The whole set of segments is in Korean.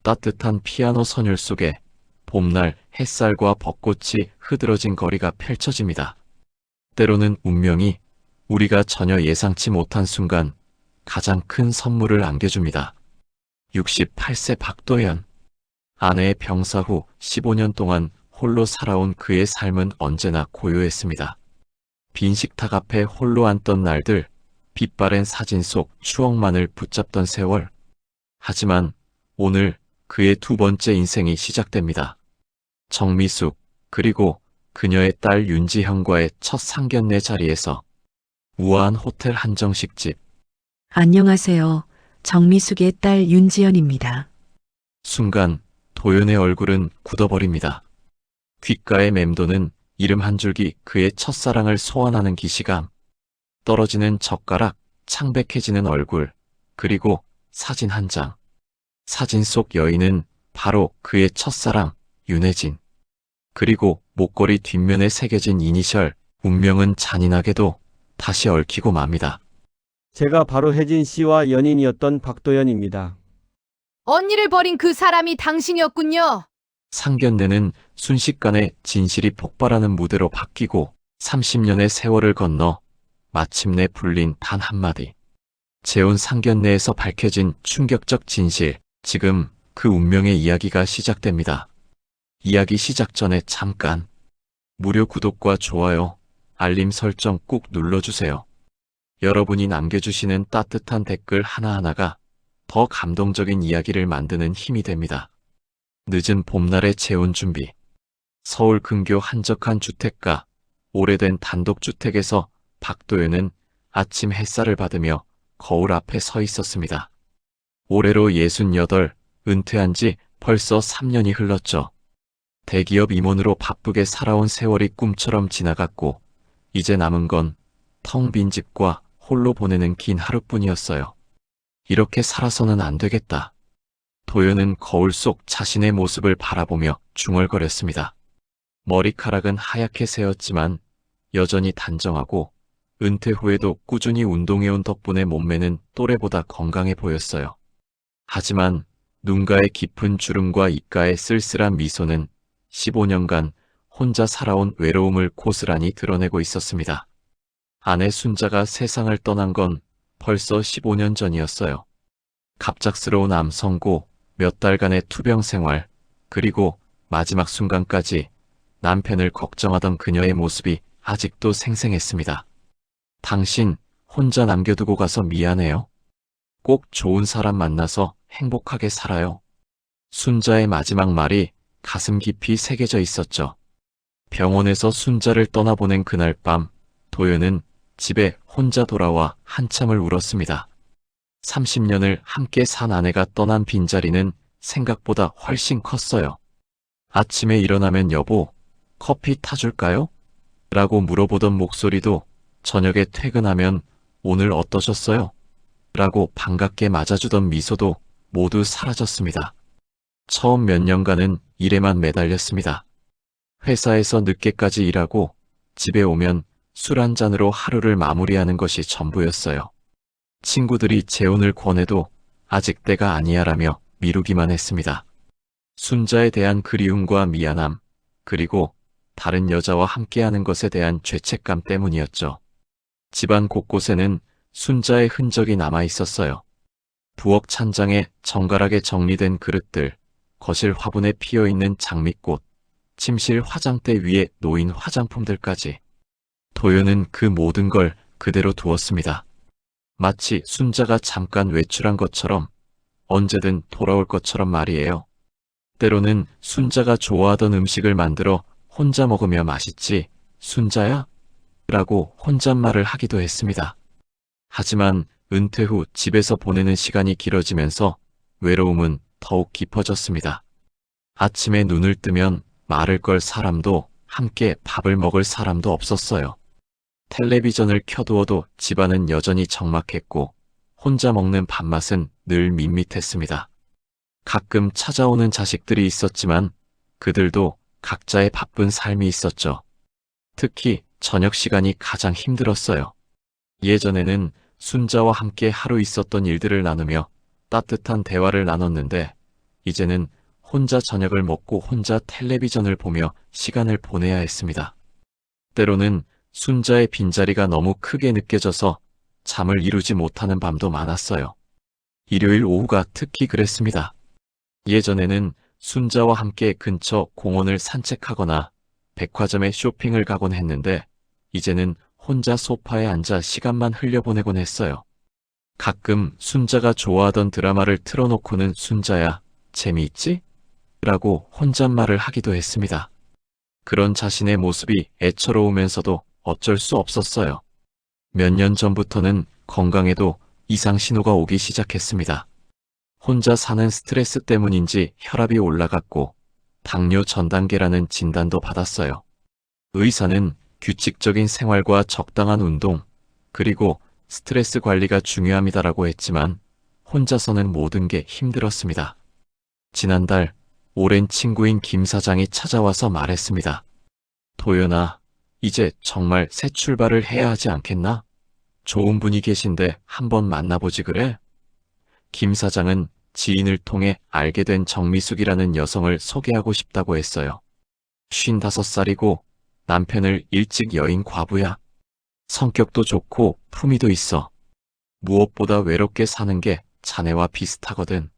따뜻한 피아노 선율 속에 봄날 햇살과 벚꽃이 흐드러진 거리가 펼쳐집니다. 때로는 운명이 우리가 전혀 예상치 못한 순간 가장 큰 선물을 안겨줍니다. 68세 박도연. 아내의 병사 후 15년 동안 홀로 살아온 그의 삶은 언제나 고요했습니다. 빈 식탁 앞에 홀로 앉던 날들, 빛바랜 사진 속 추억만을 붙잡던 세월. 하지만 오늘 그의 두 번째 인생이 시작됩니다. 정미숙, 그리고 그녀의 딸 윤지현과의 첫 상견례 자리에서 우아한 호텔 한정식집. 안녕하세요. 정미숙의 딸 윤지연입니다. 순간 도연의 얼굴은 굳어버립니다. 귓가에 맴도는 이름 한 줄기, 그의 첫사랑을 소환하는 기시감. 떨어지는 젓가락, 창백해지는 얼굴, 그리고 사진 한 장. 사진 속 여인은 바로 그의 첫사랑 윤혜진. 그리고 목걸이 뒷면에 새겨진 이니셜. 운명은 잔인하게도 다시 얽히고 맙니다. 제가 바로 혜진 씨와 연인이었던 박도연입니다. 언니를 버린 그 사람이 당신이었군요. 상견례는 순식간에 진실이 폭발하는 무대로 바뀌고 30년의 세월을 건너 마침내 불린 단 한마디. 재혼 상견례에서 밝혀진 충격적 진실. 지금 그 운명의 이야기가 시작됩니다. 이야기 시작 전에 잠깐 무료 구독과 좋아요, 알림 설정 꾹 눌러주세요. 여러분이 남겨주시는 따뜻한 댓글 하나하나가 더 감동적인 이야기를 만드는 힘이 됩니다. 늦은 봄날의 재혼 준비. 서울 근교 한적한 주택가, 오래된 단독주택에서 박도연은 아침 햇살을 받으며 거울 앞에 서 있었습니다. 올해로 68, 은퇴한 지 벌써 3년이 흘렀죠. 대기업 임원으로 바쁘게 살아온 세월이 꿈처럼 지나갔고 이제 남은 건 텅 빈 집과 홀로 보내는 긴 하루뿐이었어요. 이렇게 살아서는 안 되겠다. 도연은 거울 속 자신의 모습을 바라보며 중얼거렸습니다. 머리카락은 하얗게 새었지만 여전히 단정하고 은퇴 후에도 꾸준히 운동해온 덕분에 몸매는 또래보다 건강해 보였어요. 하지만 눈가의 깊은 주름과 입가의 쓸쓸한 미소는 15년간 혼자 살아온 외로움을 고스란히 드러내고 있었습니다. 아내 순자가 세상을 떠난 건 벌써 15년 전이었어요. 갑작스러운 암 선고, 몇 달간의 투병 생활, 그리고 마지막 순간까지 남편을 걱정하던 그녀의 모습이 아직도 생생했습니다. 당신 혼자 남겨두고 가서 미안해요. 꼭 좋은 사람 만나서 행복하게 살아요. 순자의 마지막 말이 가슴 깊이 새겨져 있었죠. 병원에서 순자를 떠나보낸 그날 밤, 도연은 집에 혼자 돌아와 한참을 울었습니다. 30년을 함께 산 아내가 떠난 빈자리는 생각보다 훨씬 컸어요. 아침에 일어나면 여보, 커피 타줄까요? 라고 물어보던 목소리도 저녁에 퇴근하면 오늘 어떠셨어요? 라고 반갑게 맞아주던 미소도 모두 사라졌습니다. 처음 몇 년간은 일에만 매달렸습니다. 회사에서 늦게까지 일하고 집에 오면 술 한 잔으로 하루를 마무리하는 것이 전부였어요. 친구들이 재혼을 권해도 아직 때가 아니야라며 미루기만 했습니다. 순자에 대한 그리움과 미안함, 그리고 다른 여자와 함께하는 것에 대한 죄책감 때문이었죠. 집안 곳곳에는 순자의 흔적이 남아 있었어요. 부엌 찬장에 정갈하게 정리된 그릇들, 거실 화분에 피어있는 장미꽃, 침실 화장대 위에 놓인 화장품들까지. 도연은 그 모든 걸 그대로 두었습니다. 마치 순자가 잠깐 외출한 것처럼, 언제든 돌아올 것처럼 말이에요. 때로는 순자가 좋아하던 음식을 만들어 혼자 먹으며 맛있지, 순자야? 라고 혼잣말을 하기도 했습니다. 하지만 은퇴 후 집에서 보내는 시간이 길어지면서 외로움은 더욱 깊어졌습니다. 아침에 눈을 뜨면 말을 걸 사람도 함께 밥을 먹을 사람도 없었어요. 텔레비전을 켜두어도 집안은 여전히 적막했고 혼자 먹는 밥맛은 늘 밋밋했습니다. 가끔 찾아오는 자식들이 있었지만 그들도 각자의 바쁜 삶이 있었죠. 특히 저녁 시간이 가장 힘들었어요. 예전에는 순자와 함께 하루 있었던 일들을 나누며 따뜻한 대화를 나눴는데 이제는 혼자 저녁을 먹고 혼자 텔레비전을 보며 시간을 보내야 했습니다. 때로는 순자의 빈자리가 너무 크게 느껴져서 잠을 이루지 못하는 밤도 많았어요. 일요일 오후가 특히 그랬습니다. 예전에는 순자와 함께 근처 공원을 산책하거나 백화점에 쇼핑을 가곤 했는데 이제는 혼자 소파에 앉아 시간만 흘려보내곤 했어요. 가끔 순자가 좋아하던 드라마를 틀어놓고는 순자야, 재미있지? 라고 혼잣말을 하기도 했습니다. 그런 자신의 모습이 애처로우면서도 어쩔 수 없었어요. 몇 년 전부터는 건강에도 이상 신호가 오기 시작했습니다. 혼자 사는 스트레스 때문인지 혈압이 올라갔고 당뇨 전 단계라는 진단도 받았어요. 의사는 규칙적인 생활과 적당한 운동, 그리고 스트레스 관리가 중요합니다라고 했지만 혼자서는 모든 게 힘들었습니다. 지난달 오랜 친구인 김 사장이 찾아와서 말했습니다. 도연아, 이제 정말 새 출발을 해야 하지 않겠나? 좋은 분이 계신데 한번 만나보지 그래? 김 사장은 지인을 통해 알게 된 정미숙이라는 여성을 소개하고 싶다고 했어요. 55살이고 남편을 일찍 여인 과부야. 성격도 좋고 품위도 있어. 무엇보다 외롭게 사는 게 자네와 비슷하거든.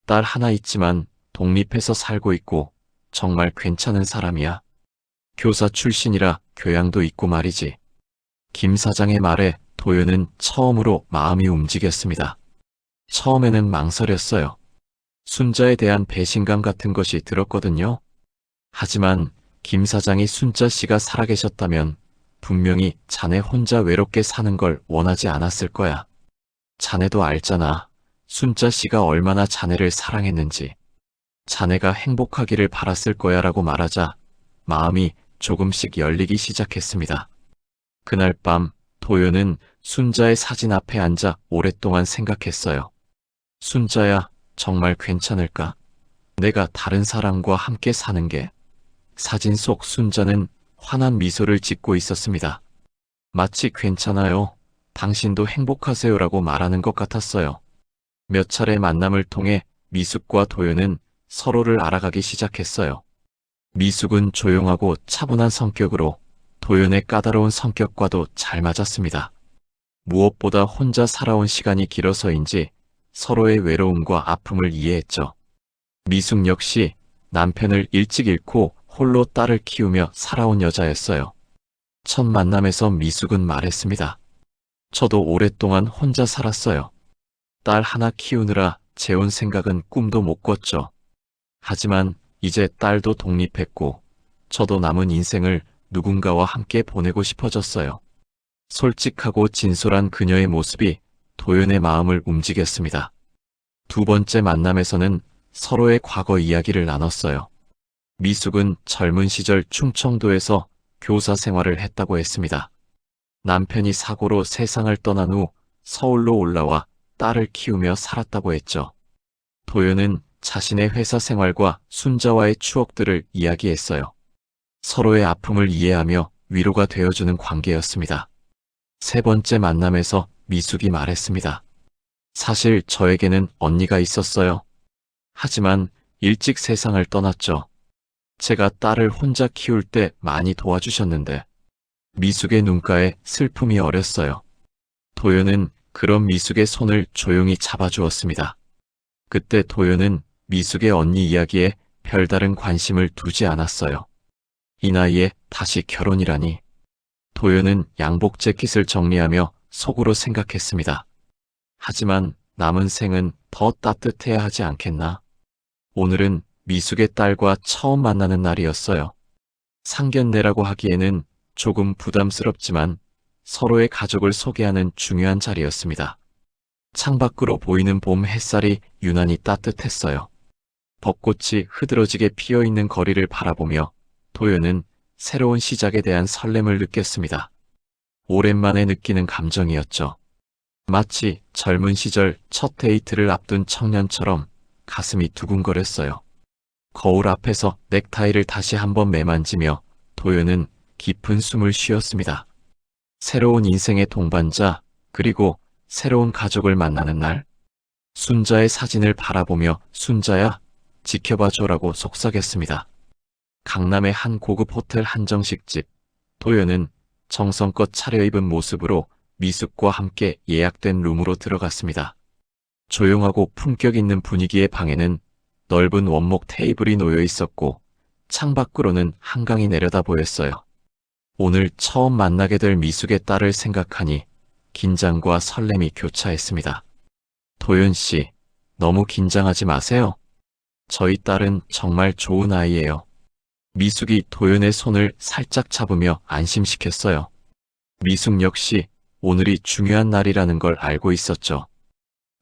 딸 하나 있지만 독립해서 살고 있고 정말 괜찮은 사람이야. 교사 출신이라 교양도 있고 말이지. 김 사장의 말에 도연은 처음으로 마음이 움직였습니다. 처음에는 망설였어요. 순자에 대한 배신감 같은 것이 들었거든요. 하지만 김 사장이 순자 씨가 살아계셨다면 분명히 자네 혼자 외롭게 사는 걸 원하지 않았을 거야. 자네도 알잖아. 순자 씨가 얼마나 자네를 사랑했는지. 자네가 행복하기를 바랐을 거야 라고 말하자 마음이 조금씩 열리기 시작했습니다. 그날 밤 도연은 순자의 사진 앞에 앉아 오랫동안 생각했어요. 순자야, 정말 괜찮을까? 내가 다른 사람과 함께 사는 게. 사진 속 순자는 환한 미소를 짓고 있었습니다. 마치 괜찮아요. 당신도 행복하세요라고 말하는 것 같았어요. 몇 차례 만남을 통해 미숙과 도연은 서로를 알아가기 시작했어요. 미숙은 조용하고 차분한 성격으로 도연의 까다로운 성격과도 잘 맞았습니다. 무엇보다 혼자 살아온 시간이 길어서인지 서로의 외로움과 아픔을 이해했죠. 미숙 역시 남편을 일찍 잃고 홀로 딸을 키우며 살아온 여자였어요. 첫 만남에서 미숙은 말했습니다. 저도 오랫동안 혼자 살았어요. 딸 하나 키우느라 재혼 생각은 꿈도 못 꿨죠. 하지만 이제 딸도 독립했고 저도 남은 인생을 누군가와 함께 보내고 싶어졌어요. 솔직하고 진솔한 그녀의 모습이 도연의 마음을 움직였습니다. 두 번째 만남에서는 서로의 과거 이야기를 나눴어요. 미숙은 젊은 시절 충청도에서 교사 생활을 했다고 했습니다. 남편이 사고로 세상을 떠난 후 서울로 올라와 딸을 키우며 살았다고 했죠. 도연은 자신의 회사 생활과 순자와의 추억들을 이야기했어요. 서로의 아픔을 이해하며 위로가 되어주는 관계였습니다. 세 번째 만남에서 미숙이 말했습니다. 사실 저에게는 언니가 있었어요. 하지만 일찍 세상을 떠났죠. 제가 딸을 혼자 키울 때 많이 도와주셨는데 미숙의 눈가에 슬픔이 어렸어요. 도연은 그런 미숙의 손을 조용히 잡아주었습니다. 그때 도연은 미숙의 언니 이야기에 별다른 관심을 두지 않았어요. 이 나이에 다시 결혼이라니. 도연은 양복 재킷을 정리하며 속으로 생각했습니다. 하지만 남은 생은 더 따뜻해야 하지 않겠나? 오늘은 미숙의 딸과 처음 만나는 날이었어요. 상견례라고 하기에는 조금 부담스럽지만 서로의 가족을 소개하는 중요한 자리였습니다. 창밖으로 보이는 봄 햇살이 유난히 따뜻했어요. 벚꽃이 흐드러지게 피어있는 거리를 바라보며 도연은 새로운 시작에 대한 설렘을 느꼈습니다. 오랜만에 느끼는 감정이었죠. 마치 젊은 시절 첫 데이트를 앞둔 청년처럼 가슴이 두근거렸어요. 거울 앞에서 넥타이를 다시 한번 매만지며 도연은 깊은 숨을 쉬었습니다. 새로운 인생의 동반자, 그리고 새로운 가족을 만나는 날. 순자의 사진을 바라보며 순자야, 지켜봐줘라고 속삭였습니다. 강남의 한 고급 호텔 한정식집. 도연은 정성껏 차려입은 모습으로 미숙과 함께 예약된 룸으로 들어갔습니다. 조용하고 품격 있는 분위기의 방에는 넓은 원목 테이블이 놓여 있었고 창밖으로는 한강이 내려다 보였어요. 오늘 처음 만나게 될 미숙의 딸을 생각하니 긴장과 설렘이 교차했습니다. 도연 씨, 너무 긴장하지 마세요. 저희 딸은 정말 좋은 아이예요. 미숙이 도연의 손을 살짝 잡으며 안심시켰어요. 미숙 역시 오늘이 중요한 날이라는 걸 알고 있었죠.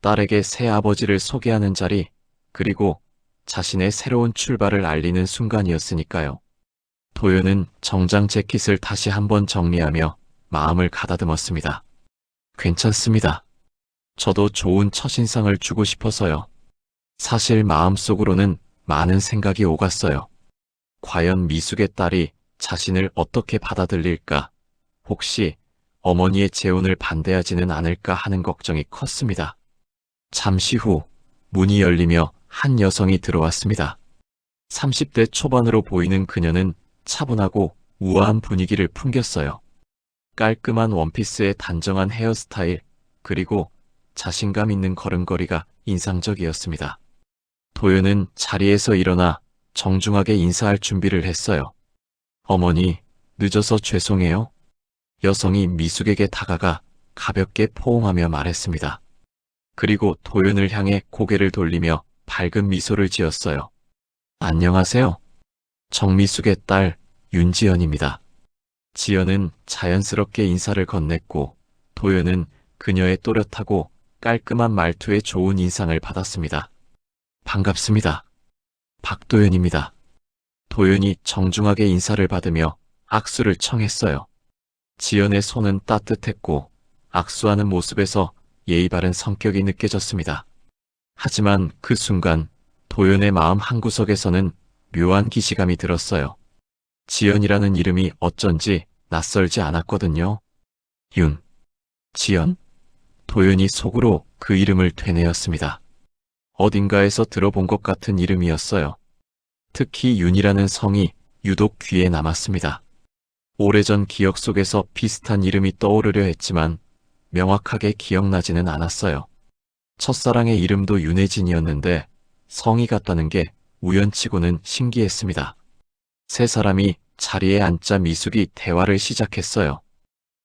딸에게 새 아버지를 소개하는 자리, 그리고 자신의 새로운 출발을 알리는 순간이었으니까요. 도연은 정장 재킷을 다시 한번 정리하며 마음을 가다듬었습니다. 괜찮습니다. 저도 좋은 첫인상을 주고 싶어서요. 사실 마음속으로는 많은 생각이 오갔어요. 과연 미숙의 딸이 자신을 어떻게 받아들일까? 혹시 어머니의 재혼을 반대하지는 않을까 하는 걱정이 컸습니다. 잠시 후 문이 열리며 한 여성이 들어왔습니다. 30대 초반으로 보이는 그녀는 차분하고 우아한 분위기를 풍겼어요. 깔끔한 원피스에 단정한 헤어스타일, 그리고 자신감 있는 걸음걸이가 인상적이었습니다. 도연은 자리에서 일어나 정중하게 인사할 준비를 했어요. 어머니, 늦어서 죄송해요. 여성이 미숙에게 다가가 가볍게 포옹하며 말했습니다. 그리고 도연을 향해 고개를 돌리며 밝은 미소를 지었어요. 안녕하세요. 정미숙의 딸 윤지연입니다. 지연은 자연스럽게 인사를 건넸고 도연은 그녀의 또렷하고 깔끔한 말투에 좋은 인상을 받았습니다. 반갑습니다. 박도연입니다. 도연이 정중하게 인사를 받으며 악수를 청했어요. 지연의 손은 따뜻했고 악수하는 모습에서 예의 바른 성격이 느껴졌습니다. 하지만 그 순간 도연의 마음 한구석에서는 묘한 기시감이 들었어요. 지연이라는 이름이 어쩐지 낯설지 않았거든요. 지연? 도연이 속으로 그 이름을 되뇌었습니다. 어딘가에서 들어본 것 같은 이름이었어요. 특히 윤이라는 성이 유독 귀에 남았습니다. 오래전 기억 속에서 비슷한 이름이 떠오르려 했지만 명확하게 기억나지는 않았어요. 첫사랑의 이름도 윤혜진이었는데 성이 같다는 게 우연치고는 신기했습니다. 세 사람이 자리에 앉자 미숙이 대화를 시작했어요.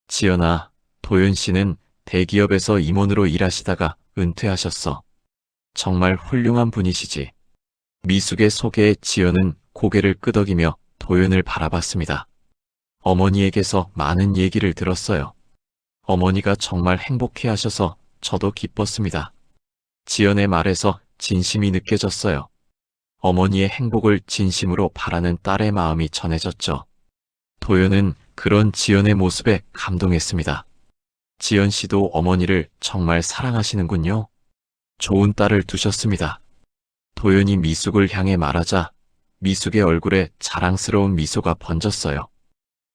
지연아, 도연 씨는 대기업에서 임원으로 일하시다가 은퇴하셨어. 정말 훌륭한 분이시지. 미숙의 소개에 지연은 고개를 끄덕이며 도연을 바라봤습니다. 어머니에게서 많은 얘기를 들었어요. 어머니가 정말 행복해하셔서 저도 기뻤습니다. 지연의 말에서 진심이 느껴졌어요. 어머니의 행복을 진심으로 바라는 딸의 마음이 전해졌죠. 도연은 그런 지연의 모습에 감동했습니다. 지연 씨도 어머니를 정말 사랑하시는군요. 좋은 딸을 두셨습니다. 도연이 미숙을 향해 말하자 미숙의 얼굴에 자랑스러운 미소가 번졌어요.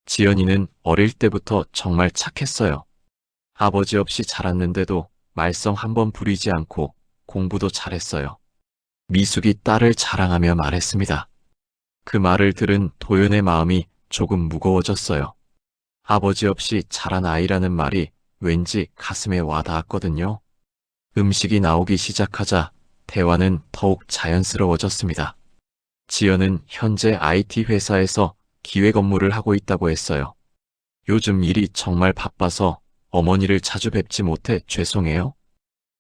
지연이는 어릴 때부터 정말 착했어요. 아버지 없이 자랐는데도 말썽 한번 부리지 않고 공부도 잘했어요. 미숙이 딸을 자랑하며 말했습니다. 그 말을 들은 도연의 마음이 조금 무거워졌어요. 아버지 없이 자란 아이라는 말이 왠지 가슴에 와닿았거든요. 음식이 나오기 시작하자 대화는 더욱 자연스러워졌습니다. 지연은 현재 IT 회사에서 기획 업무를 하고 있다고 했어요. 요즘 일이 정말 바빠서 어머니를 자주 뵙지 못해 죄송해요.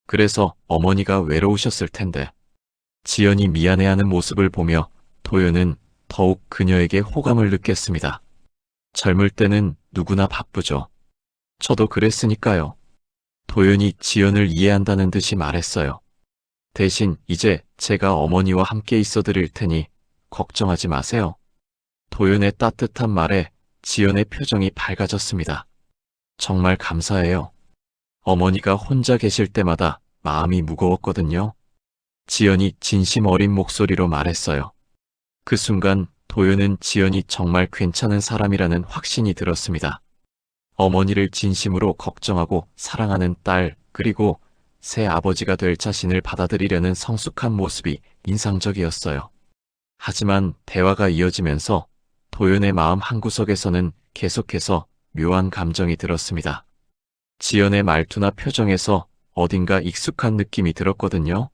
그래서 어머니가 외로우셨을 텐데. 지연이 미안해하는 모습을 보며 도연은 더욱 그녀에게 호감을 느꼈습니다. 젊을 때는 누구나 바쁘죠. 저도 그랬으니까요. 도연이 지연을 이해한다는 듯이 말했어요. 대신 이제 제가 어머니와 함께 있어 드릴 테니 걱정하지 마세요. 도연의 따뜻한 말에 지연의 표정이 밝아졌습니다. 정말 감사해요. 어머니가 혼자 계실 때마다 마음이 무거웠거든요. 지연이 진심 어린 목소리로 말했어요. 그 순간 도연은 지연이 정말 괜찮은 사람이라는 확신이 들었습니다. 어머니를 진심으로 걱정하고 사랑하는 딸, 그리고 새 아버지가 될 자신을 받아들이려는 성숙한 모습이 인상적이었어요. 하지만 대화가 이어지면서 도연의 마음 한구석에서는 계속해서 묘한 감정이 들었습니다. 지연의 말투나 표정에서 어딘가 익숙한 느낌이 들었거든요.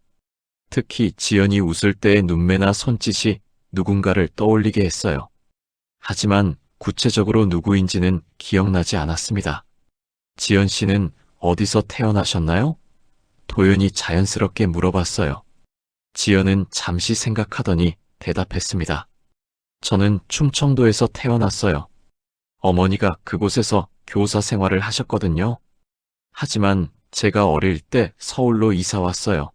특히 지연이 웃을 때의 눈매나 손짓이 누군가를 떠올리게 했어요. 하지만 구체적으로 누구인지는 기억나지 않았습니다. 지연 씨는 어디서 태어나셨나요? 도연이 자연스럽게 물어봤어요. 지연은 잠시 생각하더니 대답했습니다. 저는 충청도에서 태어났어요. 어머니가 그곳에서 교사 생활을 하셨거든요. 하지만 제가 어릴 때 서울로 이사 왔어요.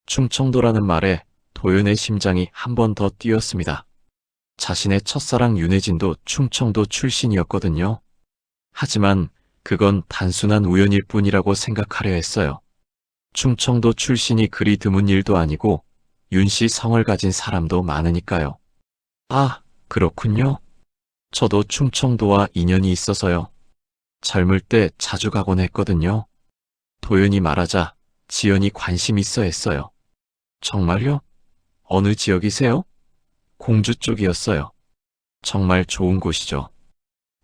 충청도라는 말에 도연의 심장이 한 번 더 뛰었습니다. 자신의 첫사랑 윤혜진도 충청도 출신이었거든요. 하지만 그건 단순한 우연일 뿐이라고 생각하려 했어요. 충청도 출신이 그리 드문 일도 아니고 윤 씨 성을 가진 사람도 많으니까요. 아, 그렇군요. 저도 충청도와 인연이 있어서요. 젊을 때 자주 가곤 했거든요. 도연이 말하자 지연이 관심 있어 했어요. 정말요? 어느 지역이세요? 공주 쪽이었어요. 정말 좋은 곳이죠.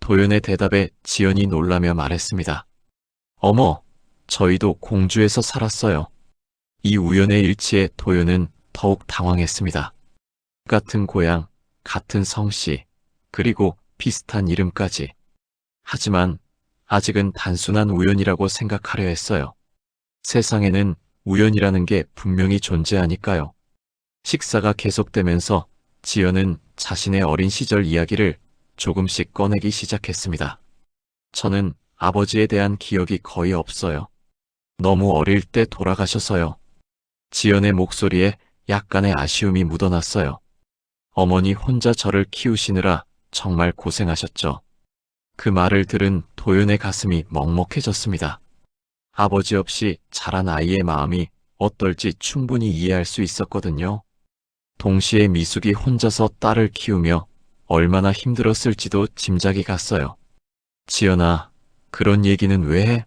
도연의 대답에 지연이 놀라며 말했습니다. 어머, 저희도 공주에서 살았어요. 이 우연의 일치에 도연은 더욱 당황했습니다. 같은 고향, 같은 성씨, 그리고 비슷한 이름까지. 하지만 아직은 단순한 우연이라고 생각하려 했어요. 세상에는 우연이라는 게 분명히 존재하니까요. 식사가 계속되면서 지연은 자신의 어린 시절 이야기를 조금씩 꺼내기 시작했습니다. 저는 아버지에 대한 기억이 거의 없어요. 너무 어릴 때 돌아가셔서요. 지연의 목소리에 약간의 아쉬움이 묻어났어요. 어머니 혼자 저를 키우시느라 정말 고생하셨죠. 그 말을 들은 도연의 가슴이 먹먹해졌습니다. 아버지 없이 자란 아이의 마음이 어떨지 충분히 이해할 수 있었거든요. 동시에 미숙이 혼자서 딸을 키우며 얼마나 힘들었을지도 짐작이 갔어요. 지연아, 그런 얘기는 왜 해?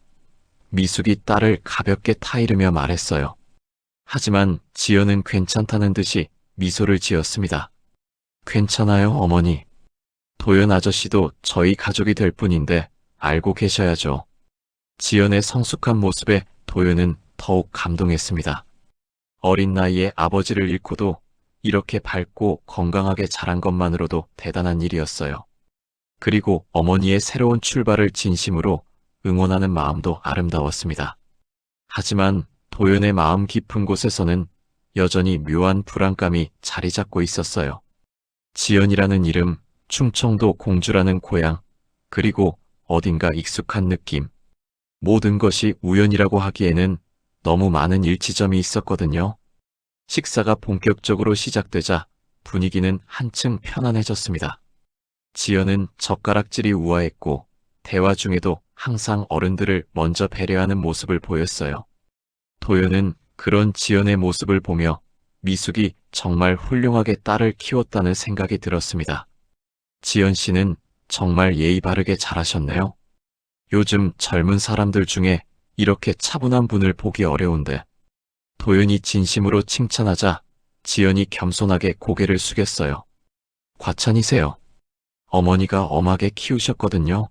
미숙이 딸을 가볍게 타이르며 말했어요. 하지만 지연은 괜찮다는 듯이 미소를 지었습니다. 괜찮아요, 어머니. 도연 아저씨도 저희 가족이 될 뿐인데 알고 계셔야죠. 지연의 성숙한 모습에 도연은 더욱 감동했습니다. 어린 나이에 아버지를 잃고도 이렇게 밝고 건강하게 자란 것만으로도 대단한 일이었어요. 그리고 어머니의 새로운 출발을 진심으로 응원하는 마음도 아름다웠습니다. 하지만 도연의 마음 깊은 곳에서는 여전히 묘한 불안감이 자리 잡고 있었어요. 지연이라는 이름, 충청도 공주라는 고향, 그리고 어딘가 익숙한 느낌. 모든 것이 우연이라고 하기에는 너무 많은 일치점이 있었거든요. 식사가 본격적으로 시작되자 분위기는 한층 편안해졌습니다. 지연은 젓가락질이 우아했고 대화 중에도 항상 어른들을 먼저 배려하는 모습을 보였어요. 도연은 그런 지연의 모습을 보며 미숙이 정말 훌륭하게 딸을 키웠다는 생각이 들었습니다. 지연 씨는 정말 예의 바르게 잘하셨네요. 요즘 젊은 사람들 중에 이렇게 차분한 분을 보기 어려운데. 도연이 진심으로 칭찬하자 지연이 겸손하게 고개를 숙였어요. 과찬이세요. 어머니가 엄하게 키우셨거든요.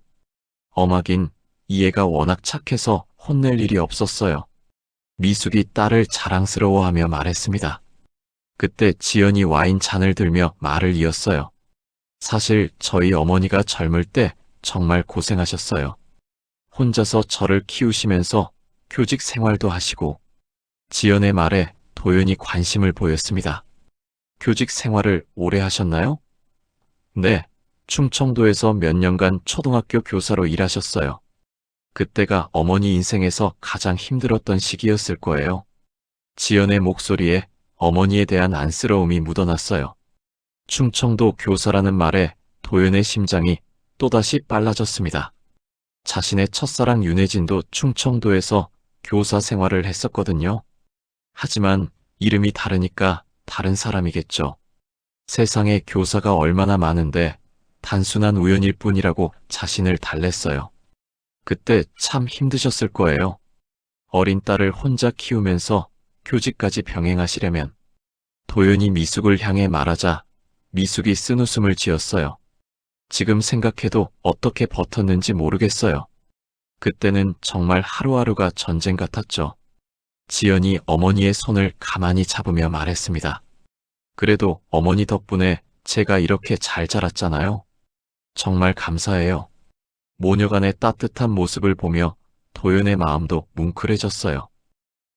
엄하긴 이애가 워낙 착해서 혼낼 일이 없었어요. 미숙이 딸을 자랑스러워하며 말했습니다. 그때 지연이 와인 잔을 들며 말을 이었어요. 사실 저희 어머니가 젊을 때 정말 고생하셨어요. 혼자서 저를 키우시면서 교직 생활도 하시고. 지연의 말에 도연이 관심을 보였습니다. 교직 생활을 오래 하셨나요? 네, 충청도에서 몇 년간 초등학교 교사로 일하셨어요. 그때가 어머니 인생에서 가장 힘들었던 시기였을 거예요. 지연의 목소리에 어머니에 대한 안쓰러움이 묻어났어요. 충청도 교사라는 말에 도연의 심장이 또다시 빨라졌습니다. 자신의 첫사랑 윤혜진도 충청도에서 교사 생활을 했었거든요. 하지만 이름이 다르니까 다른 사람이겠죠. 세상에 교사가 얼마나 많은데 단순한 우연일 뿐이라고 자신을 달랬어요. 그때 참 힘드셨을 거예요. 어린 딸을 혼자 키우면서 교직까지 병행하시려면 도연이 미숙을 향해 말하자 미숙이 쓴웃음을 지었어요. 지금 생각해도 어떻게 버텼는지 모르겠어요. 그때는 정말 하루하루가 전쟁 같았죠. 지연이 어머니의 손을 가만히 잡으며 말했습니다. 그래도 어머니 덕분에 제가 이렇게 잘 자랐잖아요. 정말 감사해요. 모녀간의 따뜻한 모습을 보며 도연의 마음도 뭉클해졌어요.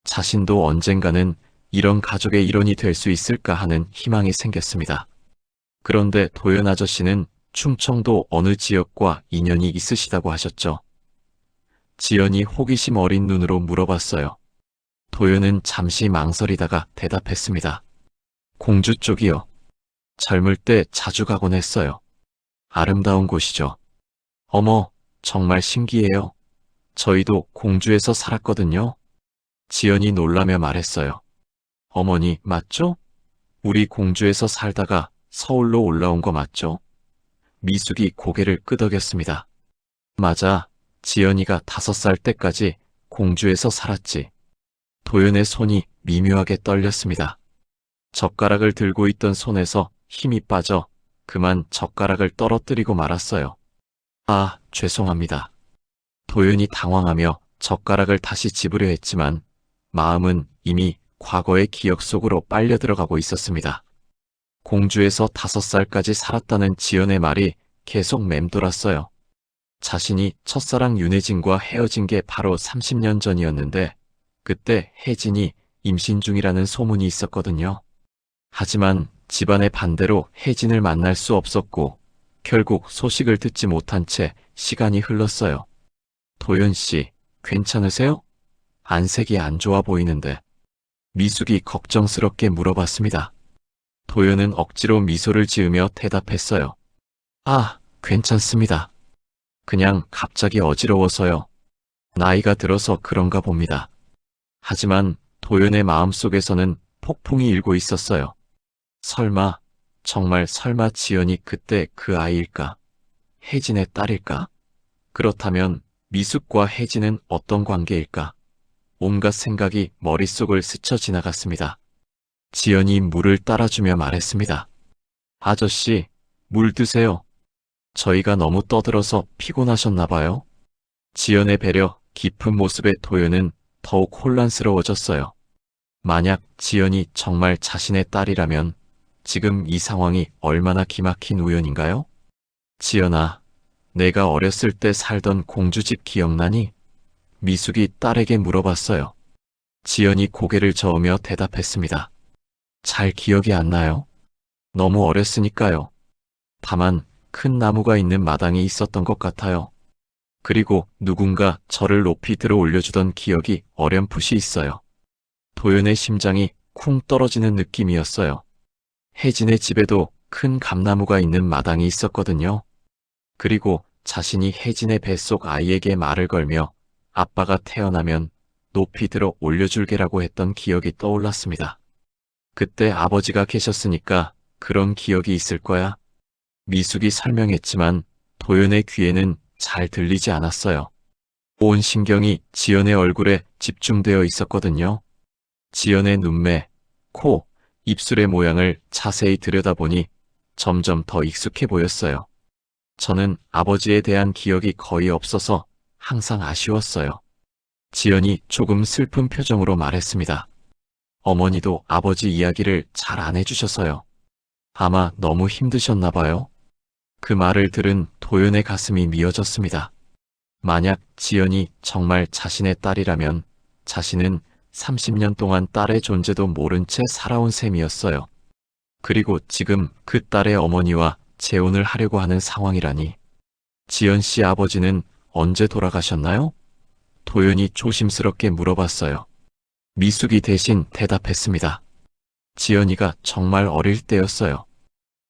자신도 언젠가는 이런 가족의 일원이 될 수 있을까 하는 희망이 생겼습니다. 그런데 도연 아저씨는 충청도 어느 지역과 인연이 있으시다고 하셨죠. 지연이 호기심 어린 눈으로 물어봤어요. 도연은 잠시 망설이다가 대답했습니다. 공주 쪽이요. 젊을 때 자주 가곤 했어요. 아름다운 곳이죠. 어머, 정말 신기해요. 저희도 공주에서 살았거든요. 지연이 놀라며 말했어요. 어머니, 맞죠? 우리 공주에서 살다가 서울로 올라온 거 맞죠? 미숙이 고개를 끄덕였습니다. 맞아, 지연이가 5살 때까지 공주에서 살았지. 도연의 손이 미묘하게 떨렸습니다. 젓가락을 들고 있던 손에서 힘이 빠져 그만 젓가락을 떨어뜨리고 말았어요. 아, 죄송합니다. 도연이 당황하며 젓가락을 다시 집으려 했지만 마음은 이미 과거의 기억 속으로 빨려 들어가고 있었습니다. 공주에서 5살까지 살았다는 지연의 말이 계속 맴돌았어요. 자신이 첫사랑 윤혜진과 헤어진 게 바로 30년 전이었는데 그때 혜진이 임신 중이라는 소문이 있었거든요. 하지만 집안의 반대로 혜진을 만날 수 없었고 결국 소식을 듣지 못한 채 시간이 흘렀어요. 도연 씨, 괜찮으세요? 안색이 안 좋아 보이는데. 미숙이 걱정스럽게 물어봤습니다. 도연은 억지로 미소를 지으며 대답했어요. 아, 괜찮습니다. 그냥 갑자기 어지러워서요. 나이가 들어서 그런가 봅니다. 하지만 도연의 마음속에서는 폭풍이 일고 있었어요. 설마, 정말 설마 지연이 그때 그 아이일까? 혜진의 딸일까? 그렇다면 미숙과 혜진은 어떤 관계일까? 온갖 생각이 머릿속을 스쳐 지나갔습니다. 지연이 물을 따라주며 말했습니다. 아저씨, 물 드세요. 저희가 너무 떠들어서 피곤하셨나 봐요. 지연의 배려 깊은 모습에 도연은 더욱 혼란스러워졌어요. 만약 지연이 정말 자신의 딸이라면 지금 이 상황이 얼마나 기막힌 우연인가요? 지연아, 내가 어렸을 때 살던 공주집 기억나니? 미숙이 딸에게 물어봤어요. 지연이 고개를 저으며 대답했습니다. 잘 기억이 안 나요. 너무 어렸으니까요. 다만 큰 나무가 있는 마당이 있었던 것 같아요. 그리고 누군가 저를 높이 들어 올려주던 기억이 어렴풋이 있어요. 도연의 심장이 쿵 떨어지는 느낌이었어요. 혜진의 집에도 큰 감나무가 있는 마당이 있었거든요. 그리고 자신이 혜진의 뱃속 아이에게 말을 걸며 아빠가 태어나면 높이 들어 올려줄게라고 했던 기억이 떠올랐습니다. 그때 아버지가 계셨으니까 그런 기억이 있을 거야. 미숙이 설명했지만 도연의 귀에는 잘 들리지 않았어요. 온 신경이 지연의 얼굴에 집중되어 있었거든요. 지연의 눈매, 코, 입술의 모양을 자세히 들여다보니 점점 더 익숙해 보였어요. 저는 아버지에 대한 기억이 거의 없어서 항상 아쉬웠어요. 지연이 조금 슬픈 표정으로 말했습니다. 어머니도 아버지 이야기를 잘 안 해주셔서요. 아마 너무 힘드셨나 봐요. 그 말을 들은 도연의 가슴이 미어졌습니다. 만약 지연이 정말 자신의 딸이라면 자신은 30년 동안 딸의 존재도 모른 채 살아온 셈이었어요. 그리고 지금 그 딸의 어머니와 재혼을 하려고 하는 상황이라니. 지연 씨 아버지는 언제 돌아가셨나요? 도연이 조심스럽게 물어봤어요. 미숙이 대신 대답했습니다. 지연이가 정말 어릴 때였어요.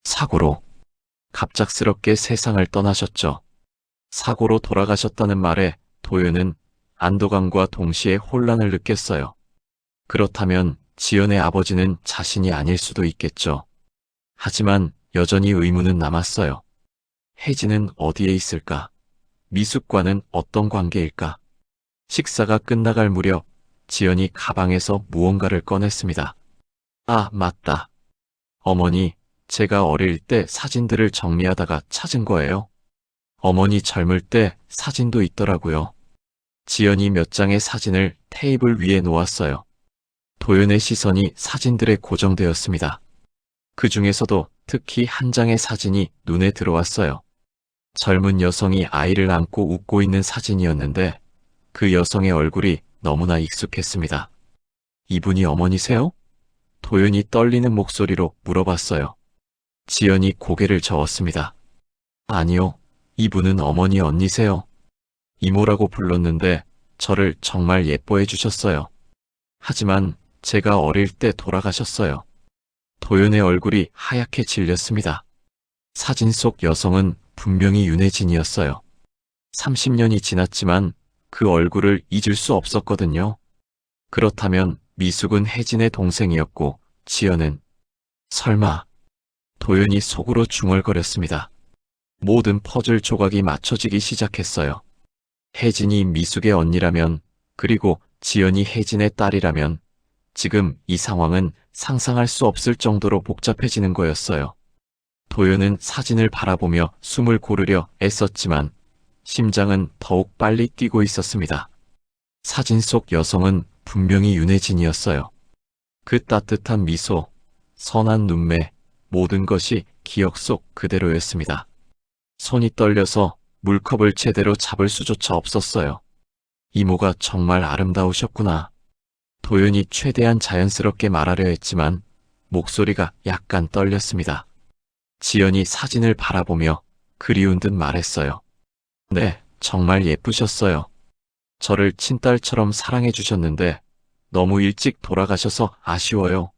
사고로. 갑작스럽게 세상을 떠나셨죠. 사고로 돌아가셨다는 말에 도연은 안도감과 동시에 혼란을 느꼈어요. 그렇다면 지연의 아버지는 자신이 아닐 수도 있겠죠. 하지만 여전히 의문은 남았어요. 혜진은 어디에 있을까? 미숙과는 어떤 관계일까? 식사가 끝나갈 무렵 지연이 가방에서 무언가를 꺼냈습니다. 아, 맞다. 어머니, 제가 어릴 때 사진들을 정리하다가 찾은 거예요. 어머니 젊을 때 사진도 있더라고요. 지연이 몇 장의 사진을 테이블 위에 놓았어요. 도연의 시선이 사진들에 고정되었습니다. 그 중에서도 특히 한 장의 사진이 눈에 들어왔어요. 젊은 여성이 아이를 안고 웃고 있는 사진이었는데 그 여성의 얼굴이 너무나 익숙했습니다. 이분이 어머니세요? 도연이 떨리는 목소리로 물어봤어요. 지연이 고개를 저었습니다. 아니요, 이분은 어머니 언니세요. 이모라고 불렀는데 저를 정말 예뻐해 주셨어요. 하지만 제가 어릴 때 돌아가셨어요. 도연의 얼굴이 하얗게 질렸습니다. 사진 속 여성은 분명히 윤혜진이었어요. 30년이 지났지만 그 얼굴을 잊을 수 없었거든요. 그렇다면 미숙은 혜진의 동생이었고 지연은 설마. 도연이 속으로 중얼거렸습니다. 모든 퍼즐 조각이 맞춰지기 시작했어요. 혜진이 미숙의 언니라면, 그리고 지연이 혜진의 딸이라면 지금 이 상황은 상상할 수 없을 정도로 복잡해지는 거였어요. 도연은 사진을 바라보며 숨을 고르려 애썼지만 심장은 더욱 빨리 뛰고 있었습니다. 사진 속 여성은 분명히 윤혜진이었어요. 그 따뜻한 미소, 선한 눈매, 모든 것이 기억 속 그대로였습니다. 손이 떨려서 물컵을 제대로 잡을 수조차 없었어요. 이모가 정말 아름다우셨구나. 도연이 최대한 자연스럽게 말하려 했지만 목소리가 약간 떨렸습니다. 지연이 사진을 바라보며 그리운 듯 말했어요. 네, 정말 예쁘셨어요. 저를 친딸처럼 사랑해 주셨는데 너무 일찍 돌아가셔서 아쉬워요.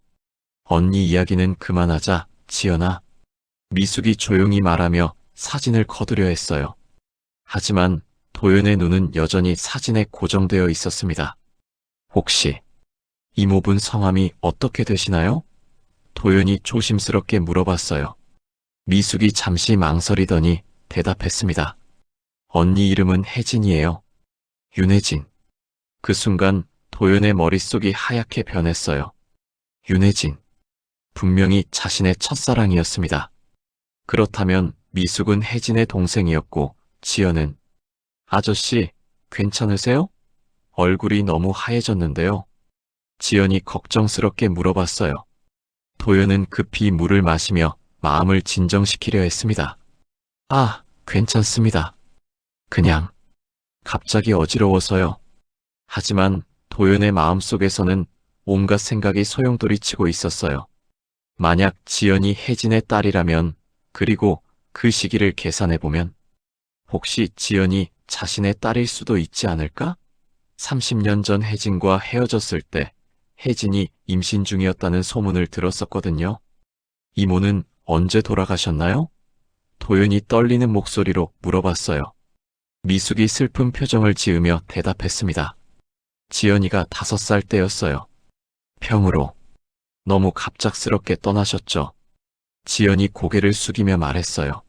언니 이야기는 그만하자, 지연아. 미숙이 조용히 말하며 사진을 거두려 했어요. 하지만 도연의 눈은 여전히 사진에 고정되어 있었습니다. 혹시 이모분 성함이 어떻게 되시나요? 도연이 조심스럽게 물어봤어요. 미숙이 잠시 망설이더니 대답했습니다. 언니 이름은 혜진이에요. 윤혜진. 그 순간 도연의 머릿속이 하얗게 변했어요. 윤혜진. 분명히 자신의 첫사랑이었습니다. 그렇다면 미숙은 혜진의 동생이었고 지연은 아저씨, 괜찮으세요? 얼굴이 너무 하얘졌는데요. 지연이 걱정스럽게 물어봤어요. 도연은 급히 물을 마시며 마음을 진정시키려 했습니다. 아, 괜찮습니다. 그냥 갑자기 어지러워서요. 하지만 도연의 마음속에서는 온갖 생각이 소용돌이치고 있었어요. 만약 지연이 혜진의 딸이라면, 그리고 그 시기를 계산해보면 혹시 지연이 자신의 딸일 수도 있지 않을까? 30년 전 혜진과 헤어졌을 때 혜진이 임신 중이었다는 소문을 들었었거든요. 이모는 언제 돌아가셨나요? 도연이 떨리는 목소리로 물어봤어요. 미숙이 슬픈 표정을 지으며 대답했습니다. 지연이가 5살 때였어요. 병으로. 너무 갑작스럽게 떠나셨죠. 지연이 고개를 숙이며 말했어요.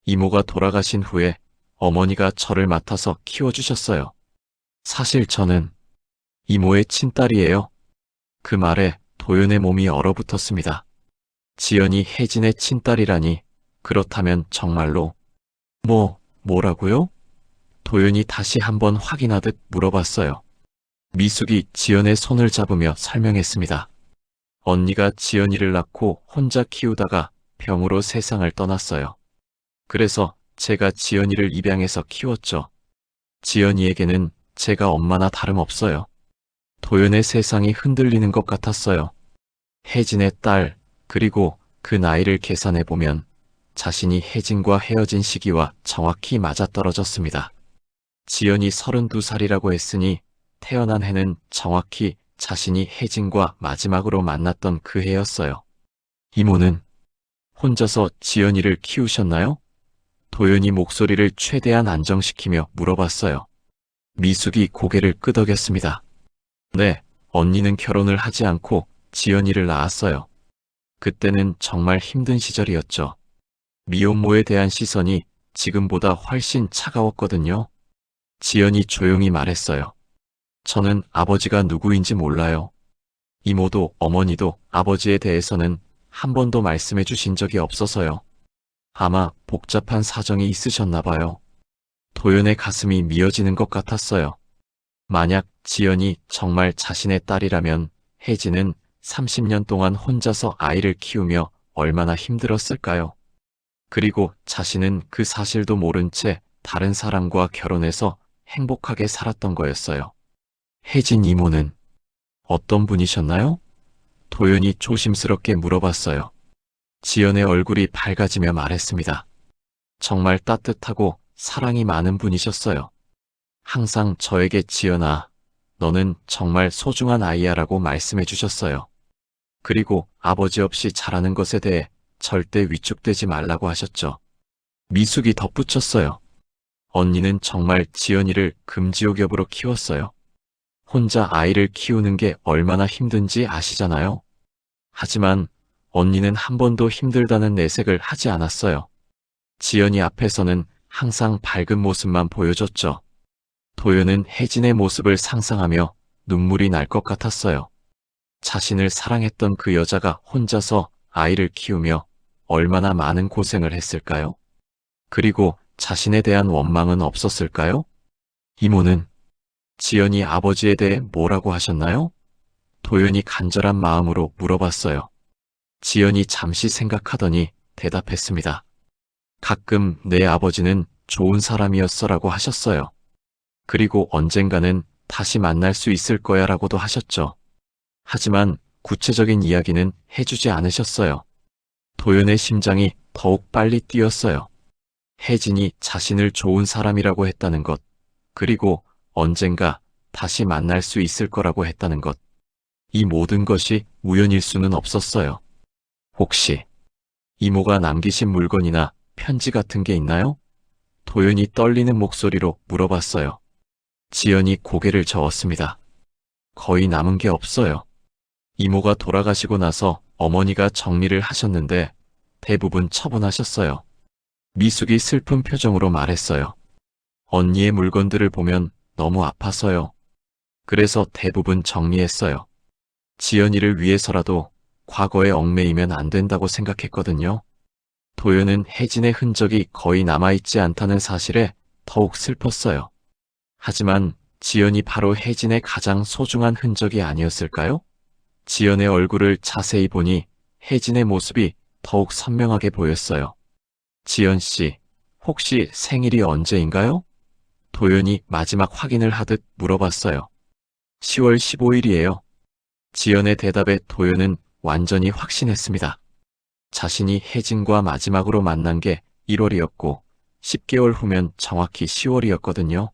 이모가 돌아가신 후에 어머니가 저를 맡아서 키워주셨어요. 사실 저는 이모의 친딸이에요. 그 말에 도연의 몸이 얼어붙었습니다. 지연이 혜진의 친딸이라니, 그렇다면 정말로 뭐라고요? 도연이 다시 한번 확인하듯 물어봤어요. 미숙이 지연의 손을 잡으며 설명했습니다. 언니가 지연이를 낳고 혼자 키우다가 병으로 세상을 떠났어요. 그래서 제가 지연이를 입양해서 키웠죠. 지연이에게는 제가 엄마나 다름없어요. 도연의 세상이 흔들리는 것 같았어요. 혜진의 딸, 그리고 그 나이를 계산해보면 자신이 혜진과 헤어진 시기와 정확히 맞아떨어졌습니다. 지연이 32살이라고 했으니 태어난 해는 정확히 자신이 혜진과 마지막으로 만났던 그 해였어요. 이모는 혼자서 지연이를 키우셨나요? 도연이 목소리를 최대한 안정시키며 물어봤어요. 미숙이 고개를 끄덕였습니다. 네, 언니는 결혼을 하지 않고 지연이를 낳았어요. 그때는 정말 힘든 시절이었죠. 미혼모에 대한 시선이 지금보다 훨씬 차가웠거든요. 지연이 조용히 말했어요. 저는 아버지가 누구인지 몰라요. 이모도 어머니도 아버지에 대해서는 한 번도 말씀해 주신 적이 없어서요. 아마 복잡한 사정이 있으셨나 봐요. 도연의 가슴이 미어지는 것 같았어요. 만약 지연이 정말 자신의 딸이라면 혜진은 30년 동안 혼자서 아이를 키우며 얼마나 힘들었을까요? 그리고 자신은 그 사실도 모른 채 다른 사람과 결혼해서 행복하게 살았던 거였어요. 혜진 이모는 어떤 분이셨나요? 도연이 조심스럽게 물어봤어요. 지연의 얼굴이 밝아지며 말했습니다. 정말 따뜻하고 사랑이 많은 분이셨어요. 항상 저에게 지연아, 너는 정말 소중한 아이야라고 말씀해 주셨어요. 그리고 아버지 없이 자라는 것에 대해 절대 위축되지 말라고 하셨죠. 미숙이 덧붙였어요. 언니는 정말 지연이를 금지옥엽으로 키웠어요. 혼자 아이를 키우는 게 얼마나 힘든지 아시잖아요. 하지만 언니는 한 번도 힘들다는 내색을 하지 않았어요. 지연이 앞에서는 항상 밝은 모습만 보여줬죠. 도연은 혜진의 모습을 상상하며 눈물이 날 것 같았어요. 자신을 사랑했던 그 여자가 혼자서 아이를 키우며 얼마나 많은 고생을 했을까요? 그리고 자신에 대한 원망은 없었을까요? 이모는 지연이 아버지에 대해 뭐라고 하셨나요? 도연이 간절한 마음으로 물어봤어요. 지연이 잠시 생각하더니 대답했습니다. 가끔 내 아버지는 좋은 사람이었어라고 하셨어요. 그리고 언젠가는 다시 만날 수 있을 거야라고도 하셨죠. 하지만 구체적인 이야기는 해주지 않으셨어요. 도연의 심장이 더욱 빨리 뛰었어요. 혜진이 자신을 좋은 사람이라고 했다는 것, 그리고 언젠가 다시 만날 수 있을 거라고 했다는 것. 이 모든 것이 우연일 수는 없었어요. 혹시 이모가 남기신 물건이나 편지 같은 게 있나요? 도연이 떨리는 목소리로 물어봤어요. 지연이 고개를 저었습니다. 거의 남은 게 없어요. 이모가 돌아가시고 나서 어머니가 정리를 하셨는데 대부분 처분하셨어요. 미숙이 슬픈 표정으로 말했어요. 언니의 물건들을 보면 너무 아파서요. 그래서 대부분 정리했어요. 지연이를 위해서라도 과거에 얽매이면 안 된다고 생각했거든요. 도연은 혜진의 흔적이 거의 남아있지 않다는 사실에 더욱 슬펐어요. 하지만 지연이 바로 혜진의 가장 소중한 흔적이 아니었을까요? 지연의 얼굴을 자세히 보니 혜진의 모습이 더욱 선명하게 보였어요. 지연 씨, 혹시 생일이 언제인가요? 도연이 마지막 확인을 하듯 물어봤어요. 10월 15일이에요. 지연의 대답에 도연은 완전히 확신했습니다. 자신이 혜진과 마지막으로 만난 게 1월이었고 10개월 후면 정확히 10월이었거든요.